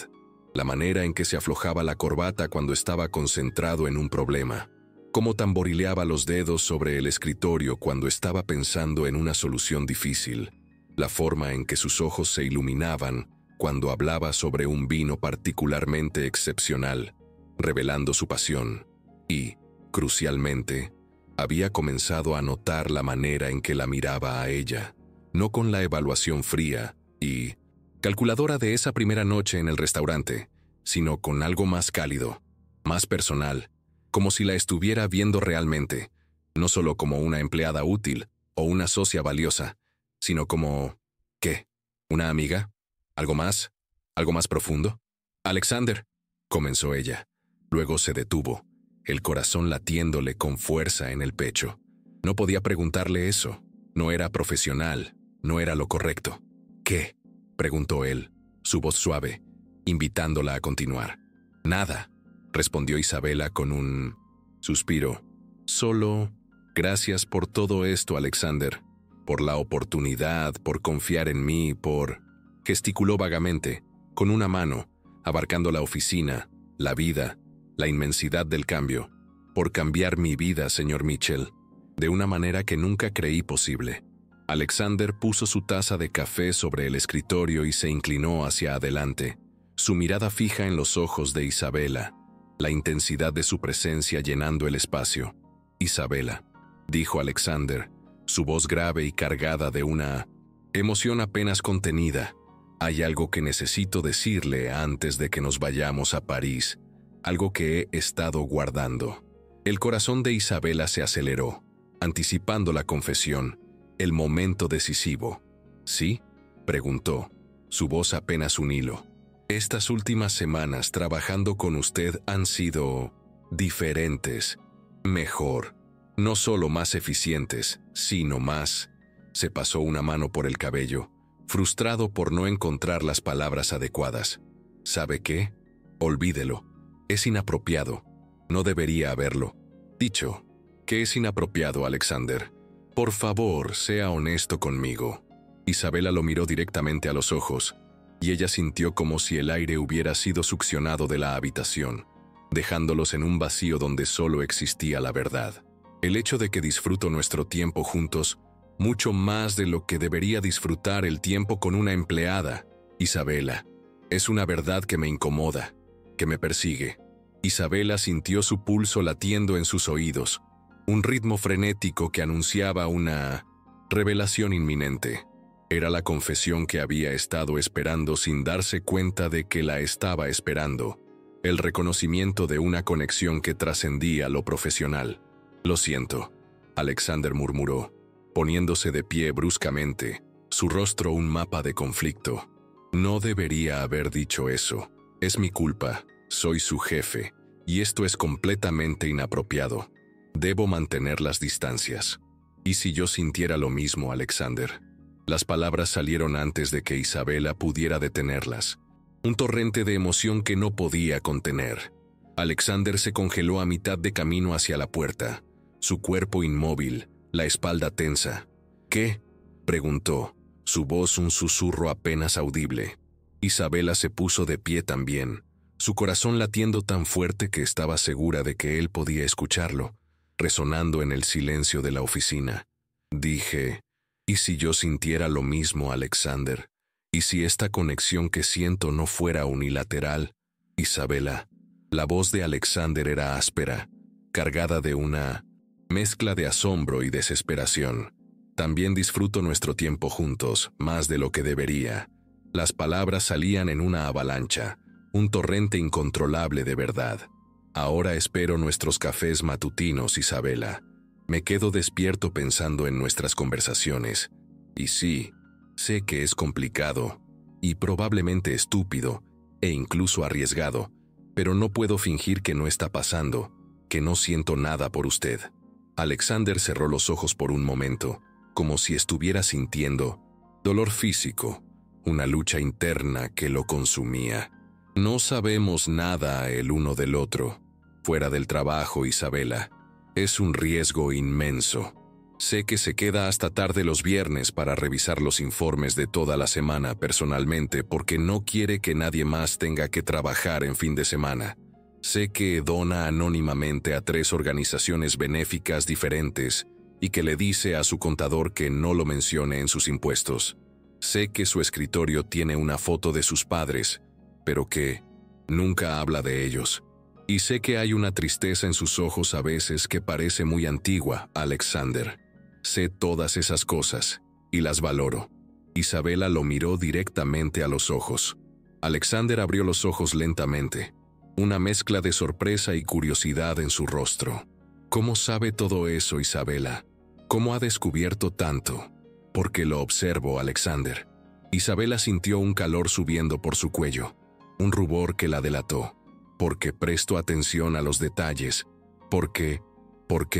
la manera en que se aflojaba la corbata cuando estaba concentrado en un problema, cómo tamborileaba los dedos sobre el escritorio cuando estaba pensando en una solución difícil, la forma en que sus ojos se iluminaban cuando hablaba sobre un vino particularmente excepcional, revelando su pasión, y, crucialmente, había comenzado a notar la manera en que la miraba a ella, no con la evaluación fría y calculadora de esa primera noche en el restaurante, sino con algo más cálido, más personal, como si la estuviera viendo realmente, no solo como una empleada útil o una socia valiosa, sino como, ¿qué? ¿Una amiga? ¿Algo más? ¿Algo más profundo? Alexander, comenzó ella. Luego se detuvo, el corazón latiéndole con fuerza en el pecho. No podía preguntarle eso. No era profesional, no era lo correcto. ¿Qué? Preguntó él, su voz suave, invitándola a continuar. Nada, respondió Isabela con un suspiro. Solo, gracias por todo esto, Alexander. Por la oportunidad, por confiar en mí, por... Gesticuló vagamente, con una mano, abarcando la oficina, la vida, la inmensidad del cambio. Por cambiar mi vida, señor Mitchell, de una manera que nunca creí posible. Alexander puso su taza de café sobre el escritorio y se inclinó hacia adelante, su mirada fija en los ojos de Isabela, la intensidad de su presencia llenando el espacio. Isabela, dijo Alexander, su voz grave y cargada de una emoción apenas contenida. Hay algo que necesito decirle antes de que nos vayamos a París, algo que he estado guardando. El corazón de Isabela se aceleró, anticipando la confesión, el momento decisivo. ¿Sí?, preguntó, su voz apenas un hilo. Estas últimas semanas trabajando con usted han sido diferentes, mejor, no solo más eficientes, sino más. Se pasó una mano por el cabello, frustrado por no encontrar las palabras adecuadas. ¿Sabe qué? Olvídelo. Es inapropiado. No debería haberlo dicho. ¿Qué es inapropiado, Alexander? Por favor, sea honesto conmigo. Isabela lo miró directamente a los ojos, y ella sintió como si el aire hubiera sido succionado de la habitación, dejándolos en un vacío donde solo existía la verdad. El hecho de que disfruto nuestro tiempo juntos mucho más de lo que debería disfrutar el tiempo con una empleada, Isabela. Es una verdad que me incomoda, que me persigue. Isabela sintió su pulso latiendo en sus oídos, un ritmo frenético que anunciaba una revelación inminente. Era la confesión que había estado esperando sin darse cuenta de que la estaba esperando, el reconocimiento de una conexión que trascendía lo profesional. Lo siento, Alexander murmuró, poniéndose de pie bruscamente, su rostro un mapa de conflicto. No debería haber dicho eso. Es mi culpa. Soy su jefe. Y esto es completamente inapropiado. Debo mantener las distancias. ¿Y si yo sintiera lo mismo, Alexander? Las palabras salieron antes de que Isabela pudiera detenerlas. Un torrente de emoción que no podía contener. Alexander se congeló a mitad de camino hacia la puerta, su cuerpo inmóvil, la espalda tensa. ¿Qué?, preguntó, su voz un susurro apenas audible. Isabela se puso de pie también, su corazón latiendo tan fuerte que estaba segura de que él podía escucharlo, resonando en el silencio de la oficina. Dije, ¿y si yo sintiera lo mismo, Alexander? ¿Y si esta conexión que siento no fuera unilateral? Isabela. La voz de Alexander era áspera, cargada de una mezcla de asombro y desesperación. También disfruto nuestro tiempo juntos, más de lo que debería. Las palabras salían en una avalancha, un torrente incontrolable de verdad. Ahora espero nuestros cafés matutinos, Isabela. Me quedo despierto pensando en nuestras conversaciones. Y sí, sé que es complicado, y probablemente estúpido, e incluso arriesgado, pero no puedo fingir que no está pasando, que no siento nada por usted. Alexander cerró los ojos por un momento, como si estuviera sintiendo dolor físico, una lucha interna que lo consumía. No sabemos nada el uno del otro. Fuera del trabajo, Isabela. Es un riesgo inmenso. Sé que se queda hasta tarde los viernes para revisar los informes de toda la semana personalmente porque no quiere que nadie más tenga que trabajar en fin de semana. Sé que dona anónimamente a 3 organizaciones benéficas diferentes y que le dice a su contador que no lo mencione en sus impuestos. Sé que su escritorio tiene una foto de sus padres, pero que nunca habla de ellos. Y sé que hay una tristeza en sus ojos a veces que parece muy antigua, Alexander. Sé todas esas cosas, y las valoro. Isabela lo miró directamente a los ojos. Alexander abrió los ojos lentamente, una mezcla de sorpresa y curiosidad en su rostro. ¿Cómo sabe todo eso, Isabela? ¿Cómo ha descubierto tanto? Porque lo observo, Alexander. Isabela sintió un calor subiendo por su cuello, un rubor que la delató. Porque presto atención a los detalles, porque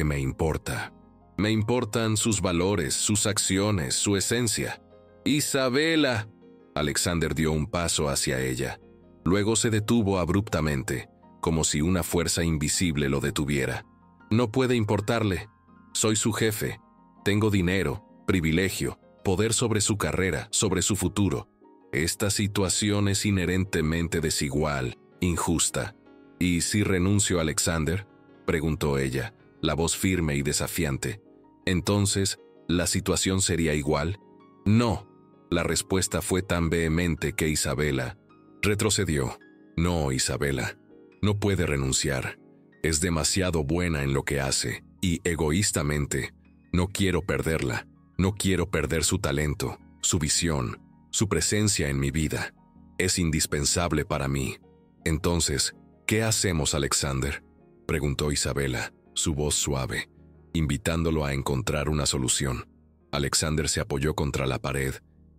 me importa. Me importan sus valores, sus acciones, su esencia. ¡Isabela! Alexander dio un paso hacia ella. Luego se detuvo abruptamente, como si una fuerza invisible lo detuviera. No puede importarle. Soy su jefe. Tengo dinero, privilegio, poder sobre su carrera, sobre su futuro. Esta situación es inherentemente desigual, injusta. ¿Y si renuncio, Alexander?, preguntó ella, la voz firme y desafiante. Entonces, ¿la situación sería igual? No. La respuesta fue tan vehemente que Isabela retrocedió. No, Isabela. No puede renunciar. Es demasiado buena en lo que hace, y egoístamente, no quiero perderla. No quiero perder su talento, su visión, su presencia en mi vida. Es indispensable para mí. Entonces, ¿qué hacemos, Alexander?, preguntó Isabela, su voz suave, invitándolo a encontrar una solución. Alexander se apoyó contra la pared,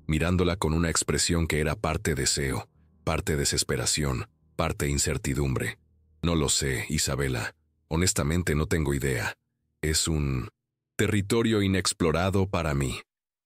mirándola con una expresión que era parte deseo, parte desesperación, parte incertidumbre. No lo sé, Isabela. Honestamente no tengo idea. Es un territorio inexplorado para mí.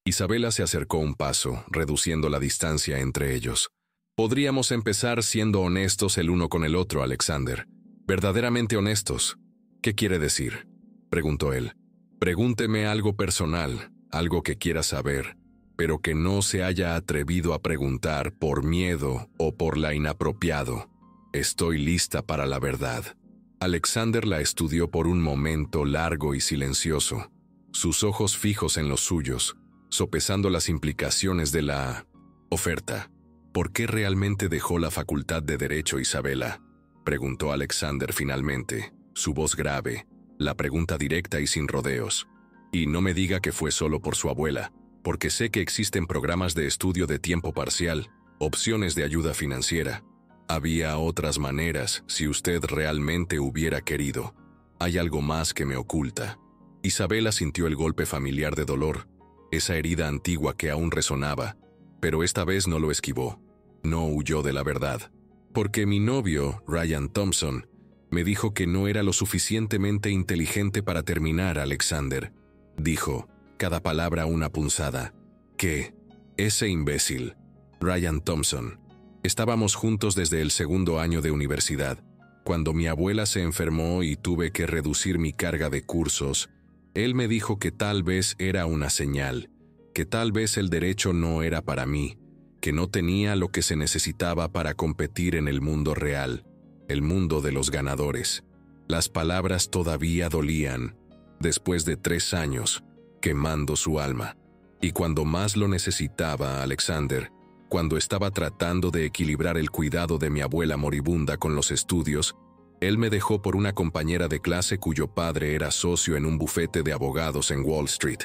Isabela se acercó un paso, reduciendo la distancia entre ellos. Podríamos empezar siendo honestos el uno con el otro, Alexander. Verdaderamente honestos. ¿Qué quiere decir?, preguntó él. Pregúnteme algo personal, algo que quiera saber, pero que no se haya atrevido a preguntar por miedo o por la inapropiado. Estoy lista para la verdad. Alexander la estudió por un momento largo y silencioso, sus ojos fijos en los suyos, sopesando las implicaciones de la oferta. ¿Por qué realmente dejó la facultad de Derecho, Isabela?, preguntó Alexander finalmente, su voz grave, la pregunta directa y sin rodeos. Y no me diga que fue solo por su abuela, porque sé que existen programas de estudio de tiempo parcial, opciones de ayuda financiera. Había otras maneras si usted realmente hubiera querido. Hay algo más que me oculta. Isabela sintió el golpe familiar de dolor. esa herida antigua que aún resonaba, pero esta vez no lo esquivó. No huyó de la verdad. Porque mi novio, Ryan Thompson, me dijo que no era lo suficientemente inteligente para terminar, Alexander. Dijo, cada palabra una punzada, que ese imbécil, Ryan Thompson. Estábamos juntos desde el segundo año de universidad. Cuando mi abuela se enfermó y tuve que reducir mi carga de cursos, él me dijo que tal vez era una señal, que tal vez el derecho no era para mí, que no tenía lo que se necesitaba para competir en el mundo real, el mundo de los ganadores. Las palabras todavía dolían, después de 3 años, quemando su alma. Y cuando más lo necesitaba, Alexander, cuando estaba tratando de equilibrar el cuidado de mi abuela moribunda con los estudios, él me dejó por una compañera de clase cuyo padre era socio en un bufete de abogados en Wall Street.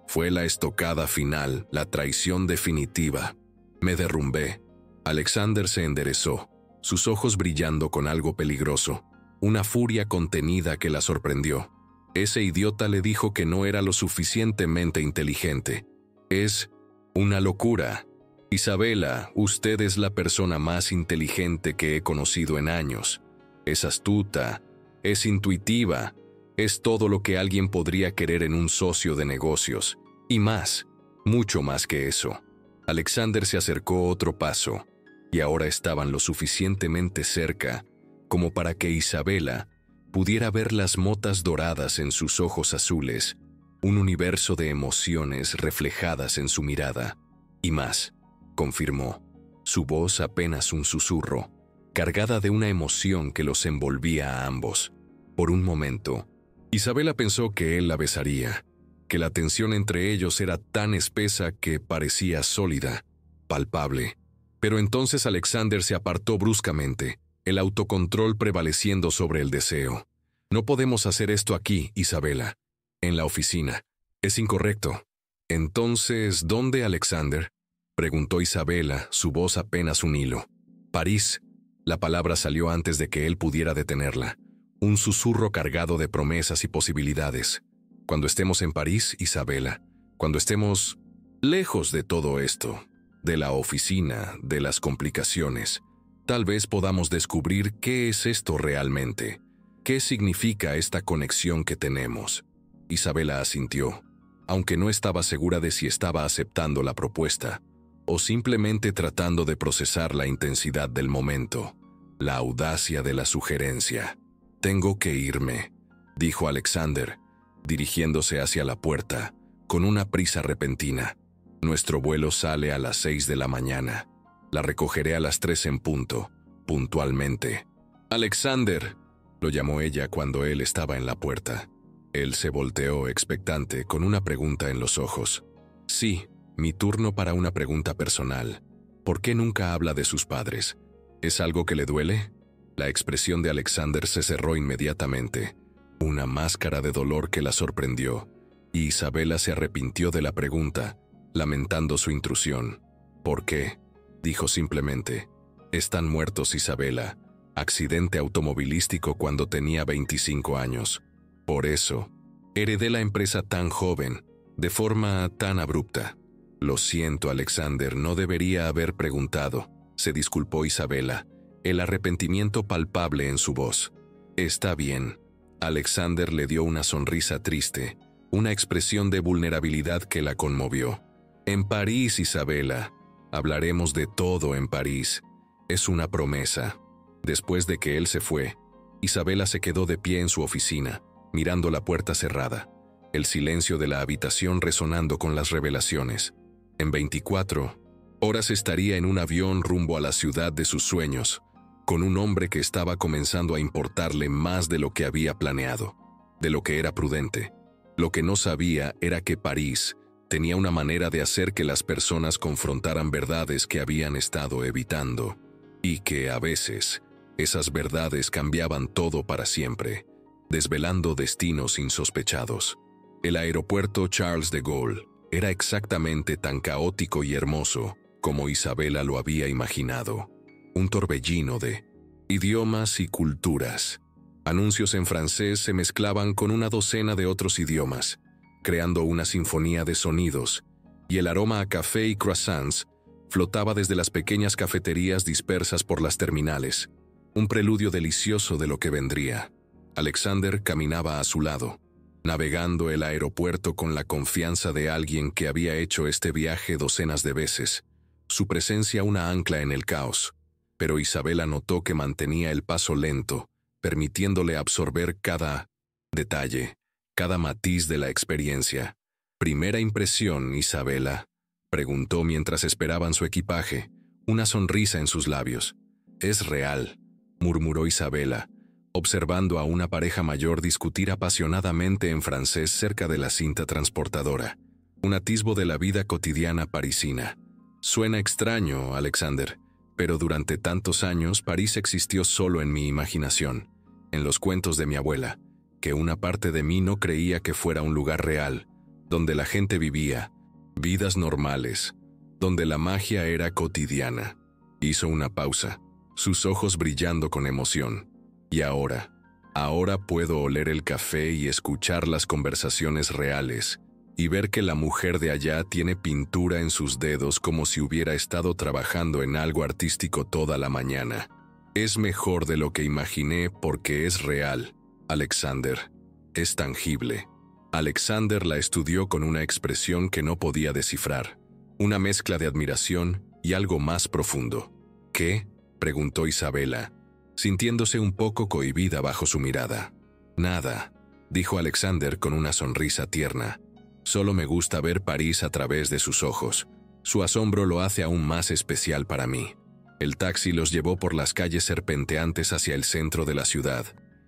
Fue la estocada final, la traición definitiva. Me derrumbé. Alexander se enderezó, sus ojos brillando con algo peligroso, una furia contenida que la sorprendió. Ese idiota le dijo que no era lo suficientemente inteligente. Es una locura. Isabela, usted es la persona más inteligente que he conocido en años. Es astuta, es intuitiva, es todo lo que alguien podría querer en un socio de negocios. Y más, mucho más que eso. Alexander se acercó otro paso, y ahora estaban lo suficientemente cerca como para que Isabela pudiera ver las motas doradas en sus ojos azules, un universo de emociones reflejadas en su mirada. Y más, confirmó, su voz apenas un susurro, cargada de una emoción que los envolvía a ambos. Por un momento, Isabela pensó que él la besaría, que la tensión entre ellos era tan espesa que parecía sólida, palpable. Pero entonces Alexander se apartó bruscamente, el autocontrol prevaleciendo sobre el deseo. No podemos hacer esto aquí, Isabela. En la oficina. Es incorrecto. Entonces, ¿dónde, Alexander? Preguntó Isabela, su voz apenas un hilo. París. La palabra salió antes de que él pudiera detenerla. Un susurro cargado de promesas y posibilidades. Cuando estemos en París, Isabela. Cuando estemos lejos de todo esto, de la oficina, de las complicaciones, tal vez podamos descubrir qué es esto realmente. ¿Qué significa esta conexión que tenemos? Isabela asintió, aunque no estaba segura de si estaba aceptando la propuesta o simplemente tratando de procesar la intensidad del momento, la audacia de la sugerencia. «Tengo que irme», dijo Alexander, dirigiéndose hacia la puerta, con una prisa repentina. «Nuestro vuelo sale a las 6 de la mañana. La recogeré a las 3 en punto, puntualmente». «Alexander», lo llamó ella cuando él estaba en la puerta. Él se volteó expectante, con una pregunta en los ojos. «Sí, mi turno para una pregunta personal. ¿Por qué nunca habla de sus padres? ¿Es algo que le duele?» La expresión de Alexander se cerró inmediatamente, una máscara de dolor que la sorprendió, y Isabela se arrepintió de la pregunta, lamentando su intrusión. «¿Por qué?», dijo simplemente. «Están muertos, Isabela. Accidente automovilístico cuando tenía 25 años. Por eso, heredé la empresa tan joven, de forma tan abrupta». «Lo siento, Alexander, no debería haber preguntado», se disculpó Isabela, el arrepentimiento palpable en su voz. «Está bien». Alexander le dio una sonrisa triste, una expresión de vulnerabilidad que la conmovió. «En París, Isabela. Hablaremos de todo en París. Es una promesa». Después de que él se fue, Isabela se quedó de pie en su oficina, mirando la puerta cerrada, el silencio de la habitación resonando con las revelaciones. En 24 horas estaría en un avión rumbo a la ciudad de sus sueños, con un hombre que estaba comenzando a importarle más de lo que había planeado, de lo que era prudente. Lo que no sabía era que París tenía una manera de hacer que las personas confrontaran verdades que habían estado evitando, y que, a veces, esas verdades cambiaban todo para siempre, desvelando destinos insospechados. El aeropuerto Charles de Gaulle era exactamente tan caótico y hermoso como Isabela lo había imaginado. Un torbellino de idiomas y culturas. Anuncios en francés se mezclaban con una docena de otros idiomas, creando una sinfonía de sonidos y el aroma a café y croissants flotaba desde las pequeñas cafeterías dispersas por las terminales, un preludio delicioso de lo que vendría. Alexander caminaba a su lado, navegando el aeropuerto con la confianza de alguien que había hecho este viaje docenas de veces, su presencia una ancla en el caos. Pero Isabela notó que mantenía el paso lento, permitiéndole absorber cada detalle, cada matiz de la experiencia. «¿Primera impresión, Isabela?», preguntó mientras esperaban su equipaje, una sonrisa en sus labios. «Es real», murmuró Isabela, observando a una pareja mayor discutir apasionadamente en francés cerca de la cinta transportadora. Un atisbo de la vida cotidiana parisina. «Suena extraño, Alexander, pero durante tantos años París existió solo en mi imaginación, en los cuentos de mi abuela, que una parte de mí no creía que fuera un lugar real, donde la gente vivía vidas normales, donde la magia era cotidiana». Hizo una pausa, sus ojos brillando con emoción. «Y ahora puedo oler el café y escuchar las conversaciones reales, y ver que la mujer de allá tiene pintura en sus dedos como si hubiera estado trabajando en algo artístico toda la mañana. Es mejor de lo que imaginé porque es real, Alexander. Es tangible». Alexander la estudió con una expresión que no podía descifrar, una mezcla de admiración y algo más profundo. «¿Qué?», preguntó Isabela, sintiéndose un poco cohibida bajo su mirada. «Nada», dijo Alexander con una sonrisa tierna. «Solo me gusta ver París a través de sus ojos. Su asombro lo hace aún más especial para mí». El taxi los llevó por las calles serpenteantes hacia el centro de la ciudad.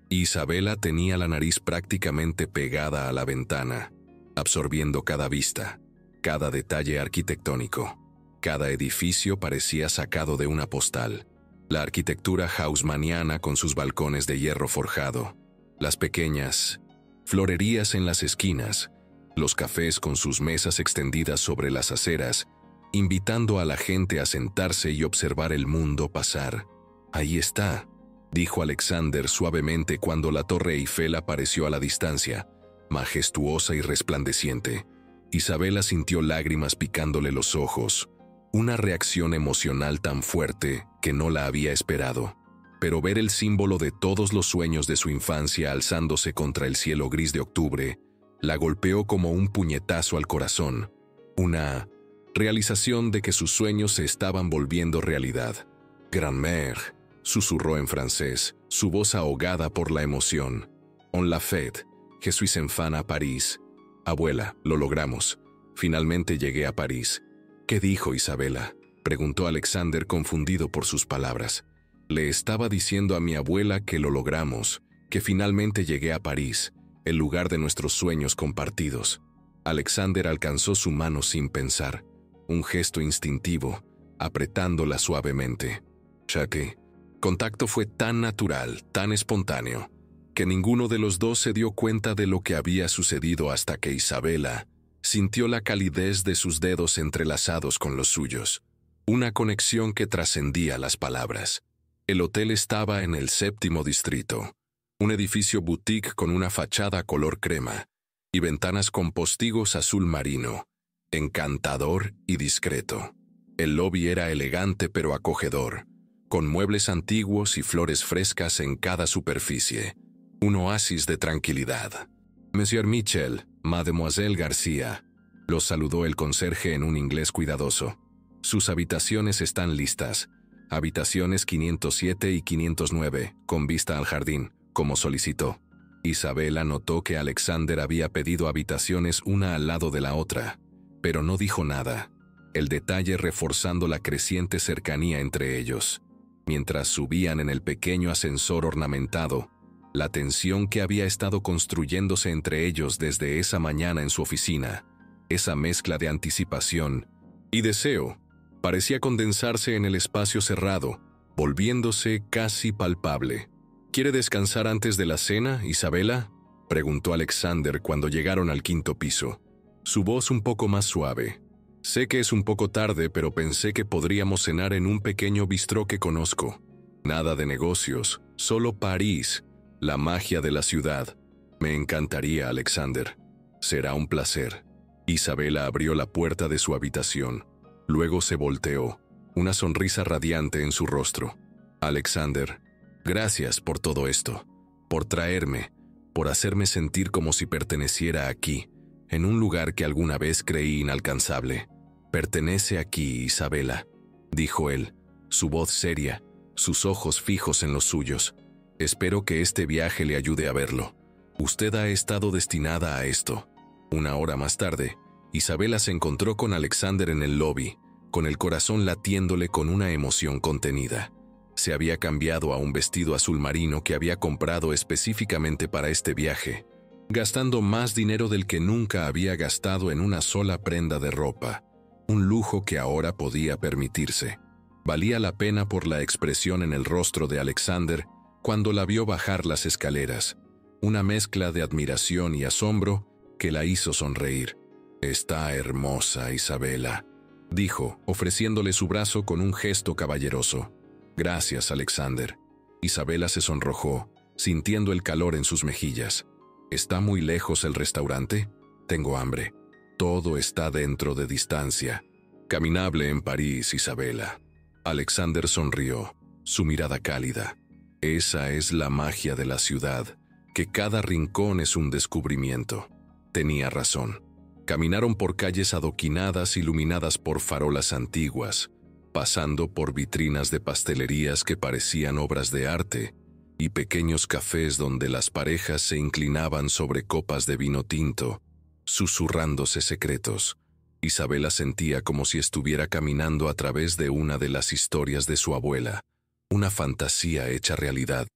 Isabela tenía la nariz prácticamente pegada a la ventana, absorbiendo cada vista, cada detalle arquitectónico. Cada edificio parecía sacado de una postal. La arquitectura haussmanniana con sus balcones de hierro forjado, las pequeñas florerías en las esquinas, los cafés con sus mesas extendidas sobre las aceras, invitando a la gente a sentarse y observar el mundo pasar. «Ahí está», dijo Alexander suavemente cuando la Torre Eiffel apareció a la distancia, majestuosa y resplandeciente. Isabela sintió lágrimas picándole los ojos, una reacción emocional tan fuerte que no la había esperado. Pero ver el símbolo de todos los sueños de su infancia alzándose contra el cielo gris de octubre, la golpeó como un puñetazo al corazón, una realización de que sus sueños se estaban volviendo realidad. «Grand-mère», susurró en francés, su voz ahogada por la emoción. «On l'a fait, je suis enfant à París». «Abuela, lo logramos. Finalmente llegué a París». «¿Qué dijo Isabela?», preguntó Alexander confundido por sus palabras. «Le estaba diciendo a mi abuela que lo logramos, que finalmente llegué a París, el lugar de nuestros sueños compartidos». Alexander alcanzó su mano sin pensar, un gesto instintivo, apretándola suavemente. Ya que contacto fue tan natural, tan espontáneo, que ninguno de los dos se dio cuenta de lo que había sucedido hasta que Isabela sintió la calidez de sus dedos entrelazados con los suyos, una conexión que trascendía las palabras. El hotel estaba en el 7º distrito, un edificio boutique con una fachada color crema y ventanas con postigos azul marino, encantador y discreto. El lobby era elegante pero acogedor, con muebles antiguos y flores frescas en cada superficie, un oasis de tranquilidad. «Monsieur Michel, Mademoiselle García», los saludó el conserje en un inglés cuidadoso. «Sus habitaciones están listas, habitaciones 507 y 509, con vista al jardín, como solicitó». Isabela notó que Alexander había pedido habitaciones una al lado de la otra, pero no dijo nada, el detalle reforzando la creciente cercanía entre ellos. Mientras subían en el pequeño ascensor ornamentado, la tensión que había estado construyéndose entre ellos desde esa mañana en su oficina, esa mezcla de anticipación y deseo, parecía condensarse en el espacio cerrado, volviéndose casi palpable. «¿Quiere descansar antes de la cena, Isabela?», preguntó Alexander cuando llegaron al 5º piso, su voz un poco más suave. «Sé que es un poco tarde, pero pensé que podríamos cenar en un pequeño bistró que conozco. Nada de negocios, solo París, la magia de la ciudad. Me encantaría, Alexander. Será un placer». Isabela abrió la puerta de su habitación. Luego se volteó, una sonrisa radiante en su rostro. Alexander, gracias por todo esto, por traerme, por hacerme sentir como si perteneciera aquí, en un lugar que alguna vez creí inalcanzable. Pertenece aquí, Isabela, dijo él, su voz seria, sus ojos fijos en los suyos. Espero que este viaje le ayude a verlo. Usted ha estado destinada a esto. Una hora más tarde, Isabela se encontró con Alexander en el lobby, con el corazón latiéndole con una emoción contenida. Se había cambiado a un vestido azul marino que había comprado específicamente para este viaje, gastando más dinero del que nunca había gastado en una sola prenda de ropa, un lujo que ahora podía permitirse. Valía la pena por la expresión en el rostro de Alexander cuando la vio bajar las escaleras, una mezcla de admiración y asombro que la hizo sonreír. «Está hermosa, Isabela», dijo, ofreciéndole su brazo con un gesto caballeroso. «Gracias, Alexander». Isabela se sonrojó, sintiendo el calor en sus mejillas. «¿Está muy lejos el restaurante? Tengo hambre. Todo está dentro de distancia. Caminable en París, Isabela». Alexander sonrió, su mirada cálida. «Esa es la magia de la ciudad, que cada rincón es un descubrimiento». Tenía razón. Caminaron por calles adoquinadas iluminadas por farolas antiguas, pasando por vitrinas de pastelerías que parecían obras de arte y pequeños cafés donde las parejas se inclinaban sobre copas de vino tinto, susurrándose secretos. Isabela sentía como si estuviera caminando a través de una de las historias de su abuela, una fantasía hecha realidad.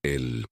El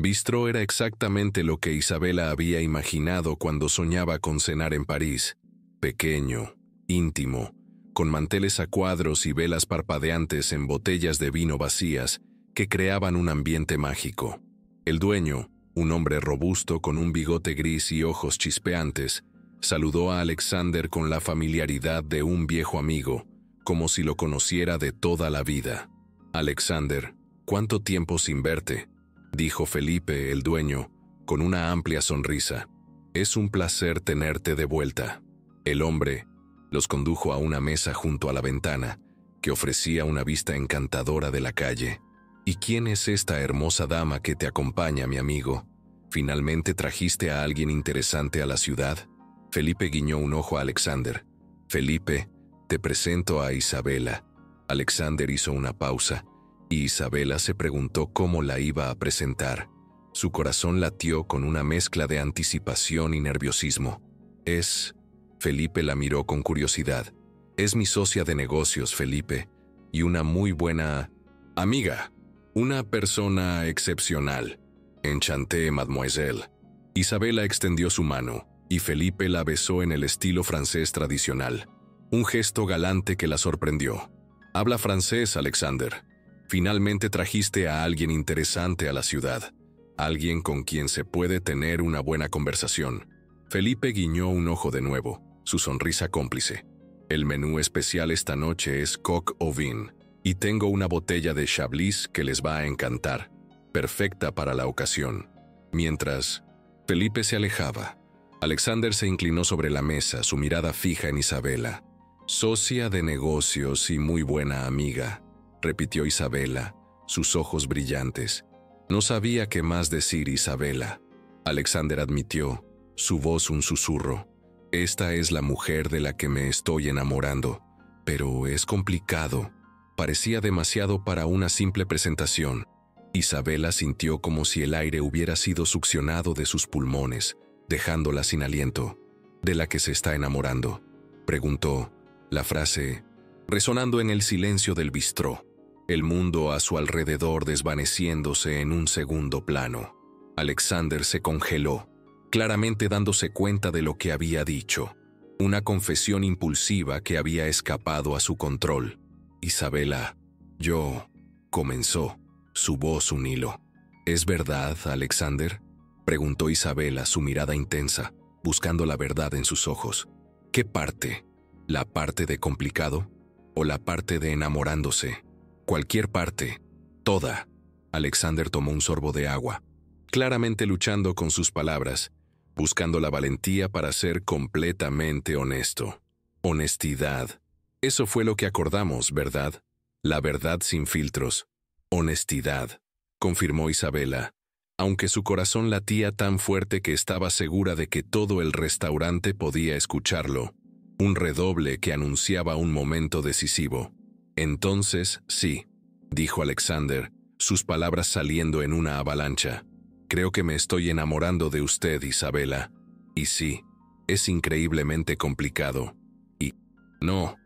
bistró era exactamente lo que Isabela había imaginado cuando soñaba con cenar en París, pequeño, íntimo, con manteles a cuadros y velas parpadeantes en botellas de vino vacías que creaban un ambiente mágico. El dueño, un hombre robusto con un bigote gris y ojos chispeantes, saludó a Alexander con la familiaridad de un viejo amigo, como si lo conociera de toda la vida. «Alexander, ¿cuánto tiempo sin verte?», dijo Felipe, el dueño, con una amplia sonrisa. «Es un placer tenerte de vuelta». El hombre los condujo a una mesa junto a la ventana, que ofrecía una vista encantadora de la calle. «¿Y quién es esta hermosa dama que te acompaña, mi amigo? ¿Finalmente trajiste a alguien interesante a la ciudad?». Felipe guiñó un ojo a Alexander. «Felipe, te presento a Isabela». Alexander hizo una pausa, y Isabela se preguntó cómo la iba a presentar. Su corazón latió con una mezcla de anticipación y nerviosismo. Felipe la miró con curiosidad. «Es mi socia de negocios, Felipe, y una muy buena amiga. Una persona excepcional. Enchanté, mademoiselle». Isabela extendió su mano, y Felipe la besó en el estilo francés tradicional. Un gesto galante que la sorprendió. «Habla francés, Alexander. Finalmente trajiste a alguien interesante a la ciudad. Alguien con quien se puede tener una buena conversación». Felipe guiñó un ojo de nuevo, su sonrisa cómplice. «El menú especial esta noche es coq au vin, y tengo una botella de Chablis que les va a encantar, perfecta para la ocasión». Mientras Felipe se alejaba, Alexander se inclinó sobre la mesa, su mirada fija en Isabela. «Socia de negocios y muy buena amiga», repitió Isabela, sus ojos brillantes. No sabía qué más decir Isabela. Alexander admitió, su voz un susurro. «Esta es la mujer de la que me estoy enamorando, pero es complicado». Parecía demasiado para una simple presentación. Isabela sintió como si el aire hubiera sido succionado de sus pulmones, dejándola sin aliento. «¿De la que se está enamorando?», preguntó, la frase resonando en el silencio del bistró, el mundo a su alrededor desvaneciéndose en un segundo plano. Alexander se congeló, claramente dándose cuenta de lo que había dicho, una confesión impulsiva que había escapado a su control. «Isabela, comenzó, su voz un hilo. «¿Es verdad, Alexander?», preguntó Isabela, su mirada intensa, buscando la verdad en sus ojos. «¿Qué parte? ¿La parte de complicado? ¿O la parte de enamorándose?». «Cualquier parte, toda». Alexander tomó un sorbo de agua, claramente luchando con sus palabras, buscando la valentía para ser completamente honesto. Honestidad. Eso fue lo que acordamos, ¿verdad? La verdad sin filtros. Honestidad, confirmó Isabela, aunque su corazón latía tan fuerte que estaba segura de que todo el restaurante podía escucharlo. Un redoble que anunciaba un momento decisivo. Entonces, sí, dijo Alexander, sus palabras saliendo en una avalancha. Creo que me estoy enamorando de usted, Isabela. Y sí, es increíblemente complicado. Y no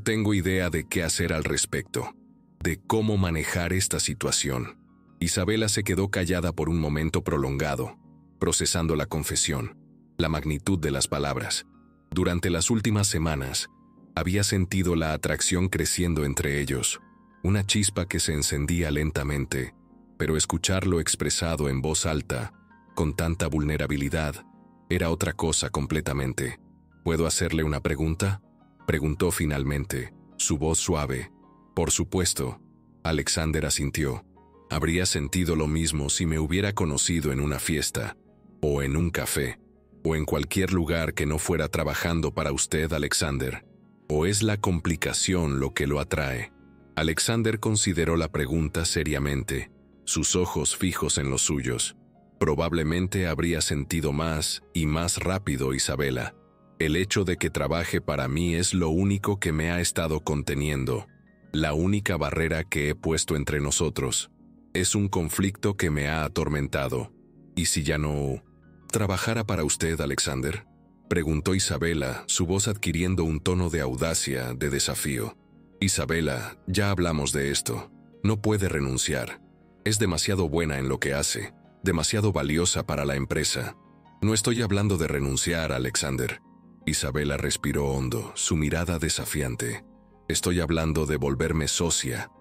tengo idea de qué hacer al respecto, de cómo manejar esta situación. Isabela se quedó callada por un momento prolongado, procesando la confesión, la magnitud de las palabras. Durante las últimas semanas, había sentido la atracción creciendo entre ellos, una chispa que se encendía lentamente, pero escucharlo expresado en voz alta, con tanta vulnerabilidad, era otra cosa completamente. ¿Puedo hacerle una pregunta?, preguntó finalmente, su voz suave. Por supuesto, Alexander asintió. Habría sentido lo mismo si me hubiera conocido en una fiesta, o en un café, o en cualquier lugar que no fuera trabajando para usted, Alexander. ¿O es la complicación lo que lo atrae? Alexander consideró la pregunta seriamente, sus ojos fijos en los suyos. Probablemente habría sentido más y más rápido, Isabela. El hecho de que trabaje para mí es lo único que me ha estado conteniendo, la única barrera que he puesto entre nosotros. Es un conflicto que me ha atormentado. ¿Y si ya no trabajara para usted, Alexander?, preguntó Isabela, su voz adquiriendo un tono de audacia, de desafío. Isabela, ya hablamos de esto. No puede renunciar. Es demasiado buena en lo que hace, demasiado valiosa para la empresa. No estoy hablando de renunciar, Alexander. Isabela respiró hondo, su mirada desafiante. Estoy hablando de volverme socia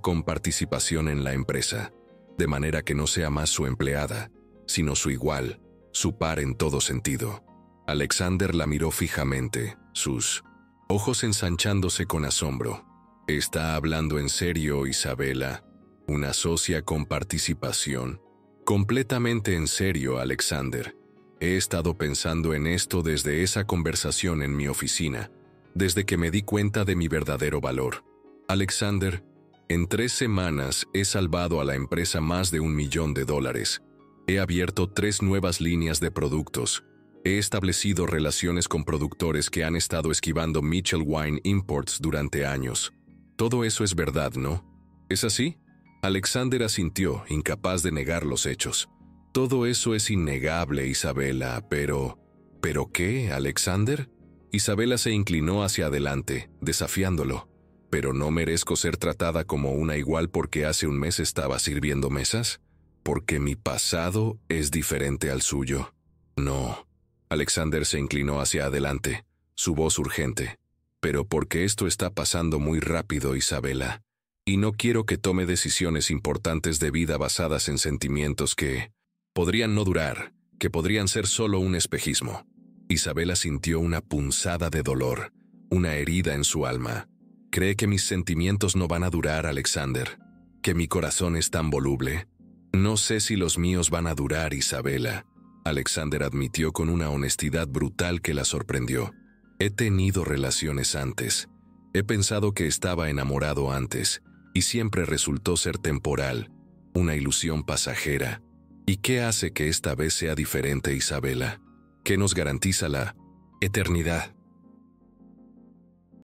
con participación en la empresa, de manera que no sea más su empleada, sino su igual, su par en todo sentido. Alexander la miró fijamente, sus ojos ensanchándose con asombro. ¿Está hablando en serio, Isabela? ¿Una socia con participación? Completamente en serio, Alexander. He estado pensando en esto desde esa conversación en mi oficina, desde que me di cuenta de mi verdadero valor. Alexander, en 3 semanas he salvado a la empresa más de $1 millón. He abierto 3 nuevas líneas de productos. He establecido relaciones con productores que han estado esquivando Mitchell Wine Imports durante años. Todo eso es verdad, ¿no? ¿Es así? Alexander asintió, incapaz de negar los hechos. Todo eso es innegable, Isabela, pero... ¿Pero qué, Alexander? Isabela se inclinó hacia adelante, desafiándolo. ¿Pero no merezco ser tratada como una igual porque hace un mes estaba sirviendo mesas? ¿Porque mi pasado es diferente al suyo? No. Alexander se inclinó hacia adelante, su voz urgente. Pero porque esto está pasando muy rápido, Isabela. Y no quiero que tome decisiones importantes de vida basadas en sentimientos que podrían no durar, que podrían ser solo un espejismo. Isabela sintió una punzada de dolor, una herida en su alma. ¿Cree que mis sentimientos no van a durar, Alexander? ¿Que mi corazón es tan voluble? No sé si los míos van a durar, Isabela. Alexander admitió con una honestidad brutal que la sorprendió. He tenido relaciones antes. He pensado que estaba enamorado antes, y siempre resultó ser temporal, una ilusión pasajera. ¿Y qué hace que esta vez sea diferente, Isabela? ¿Qué nos garantiza la eternidad?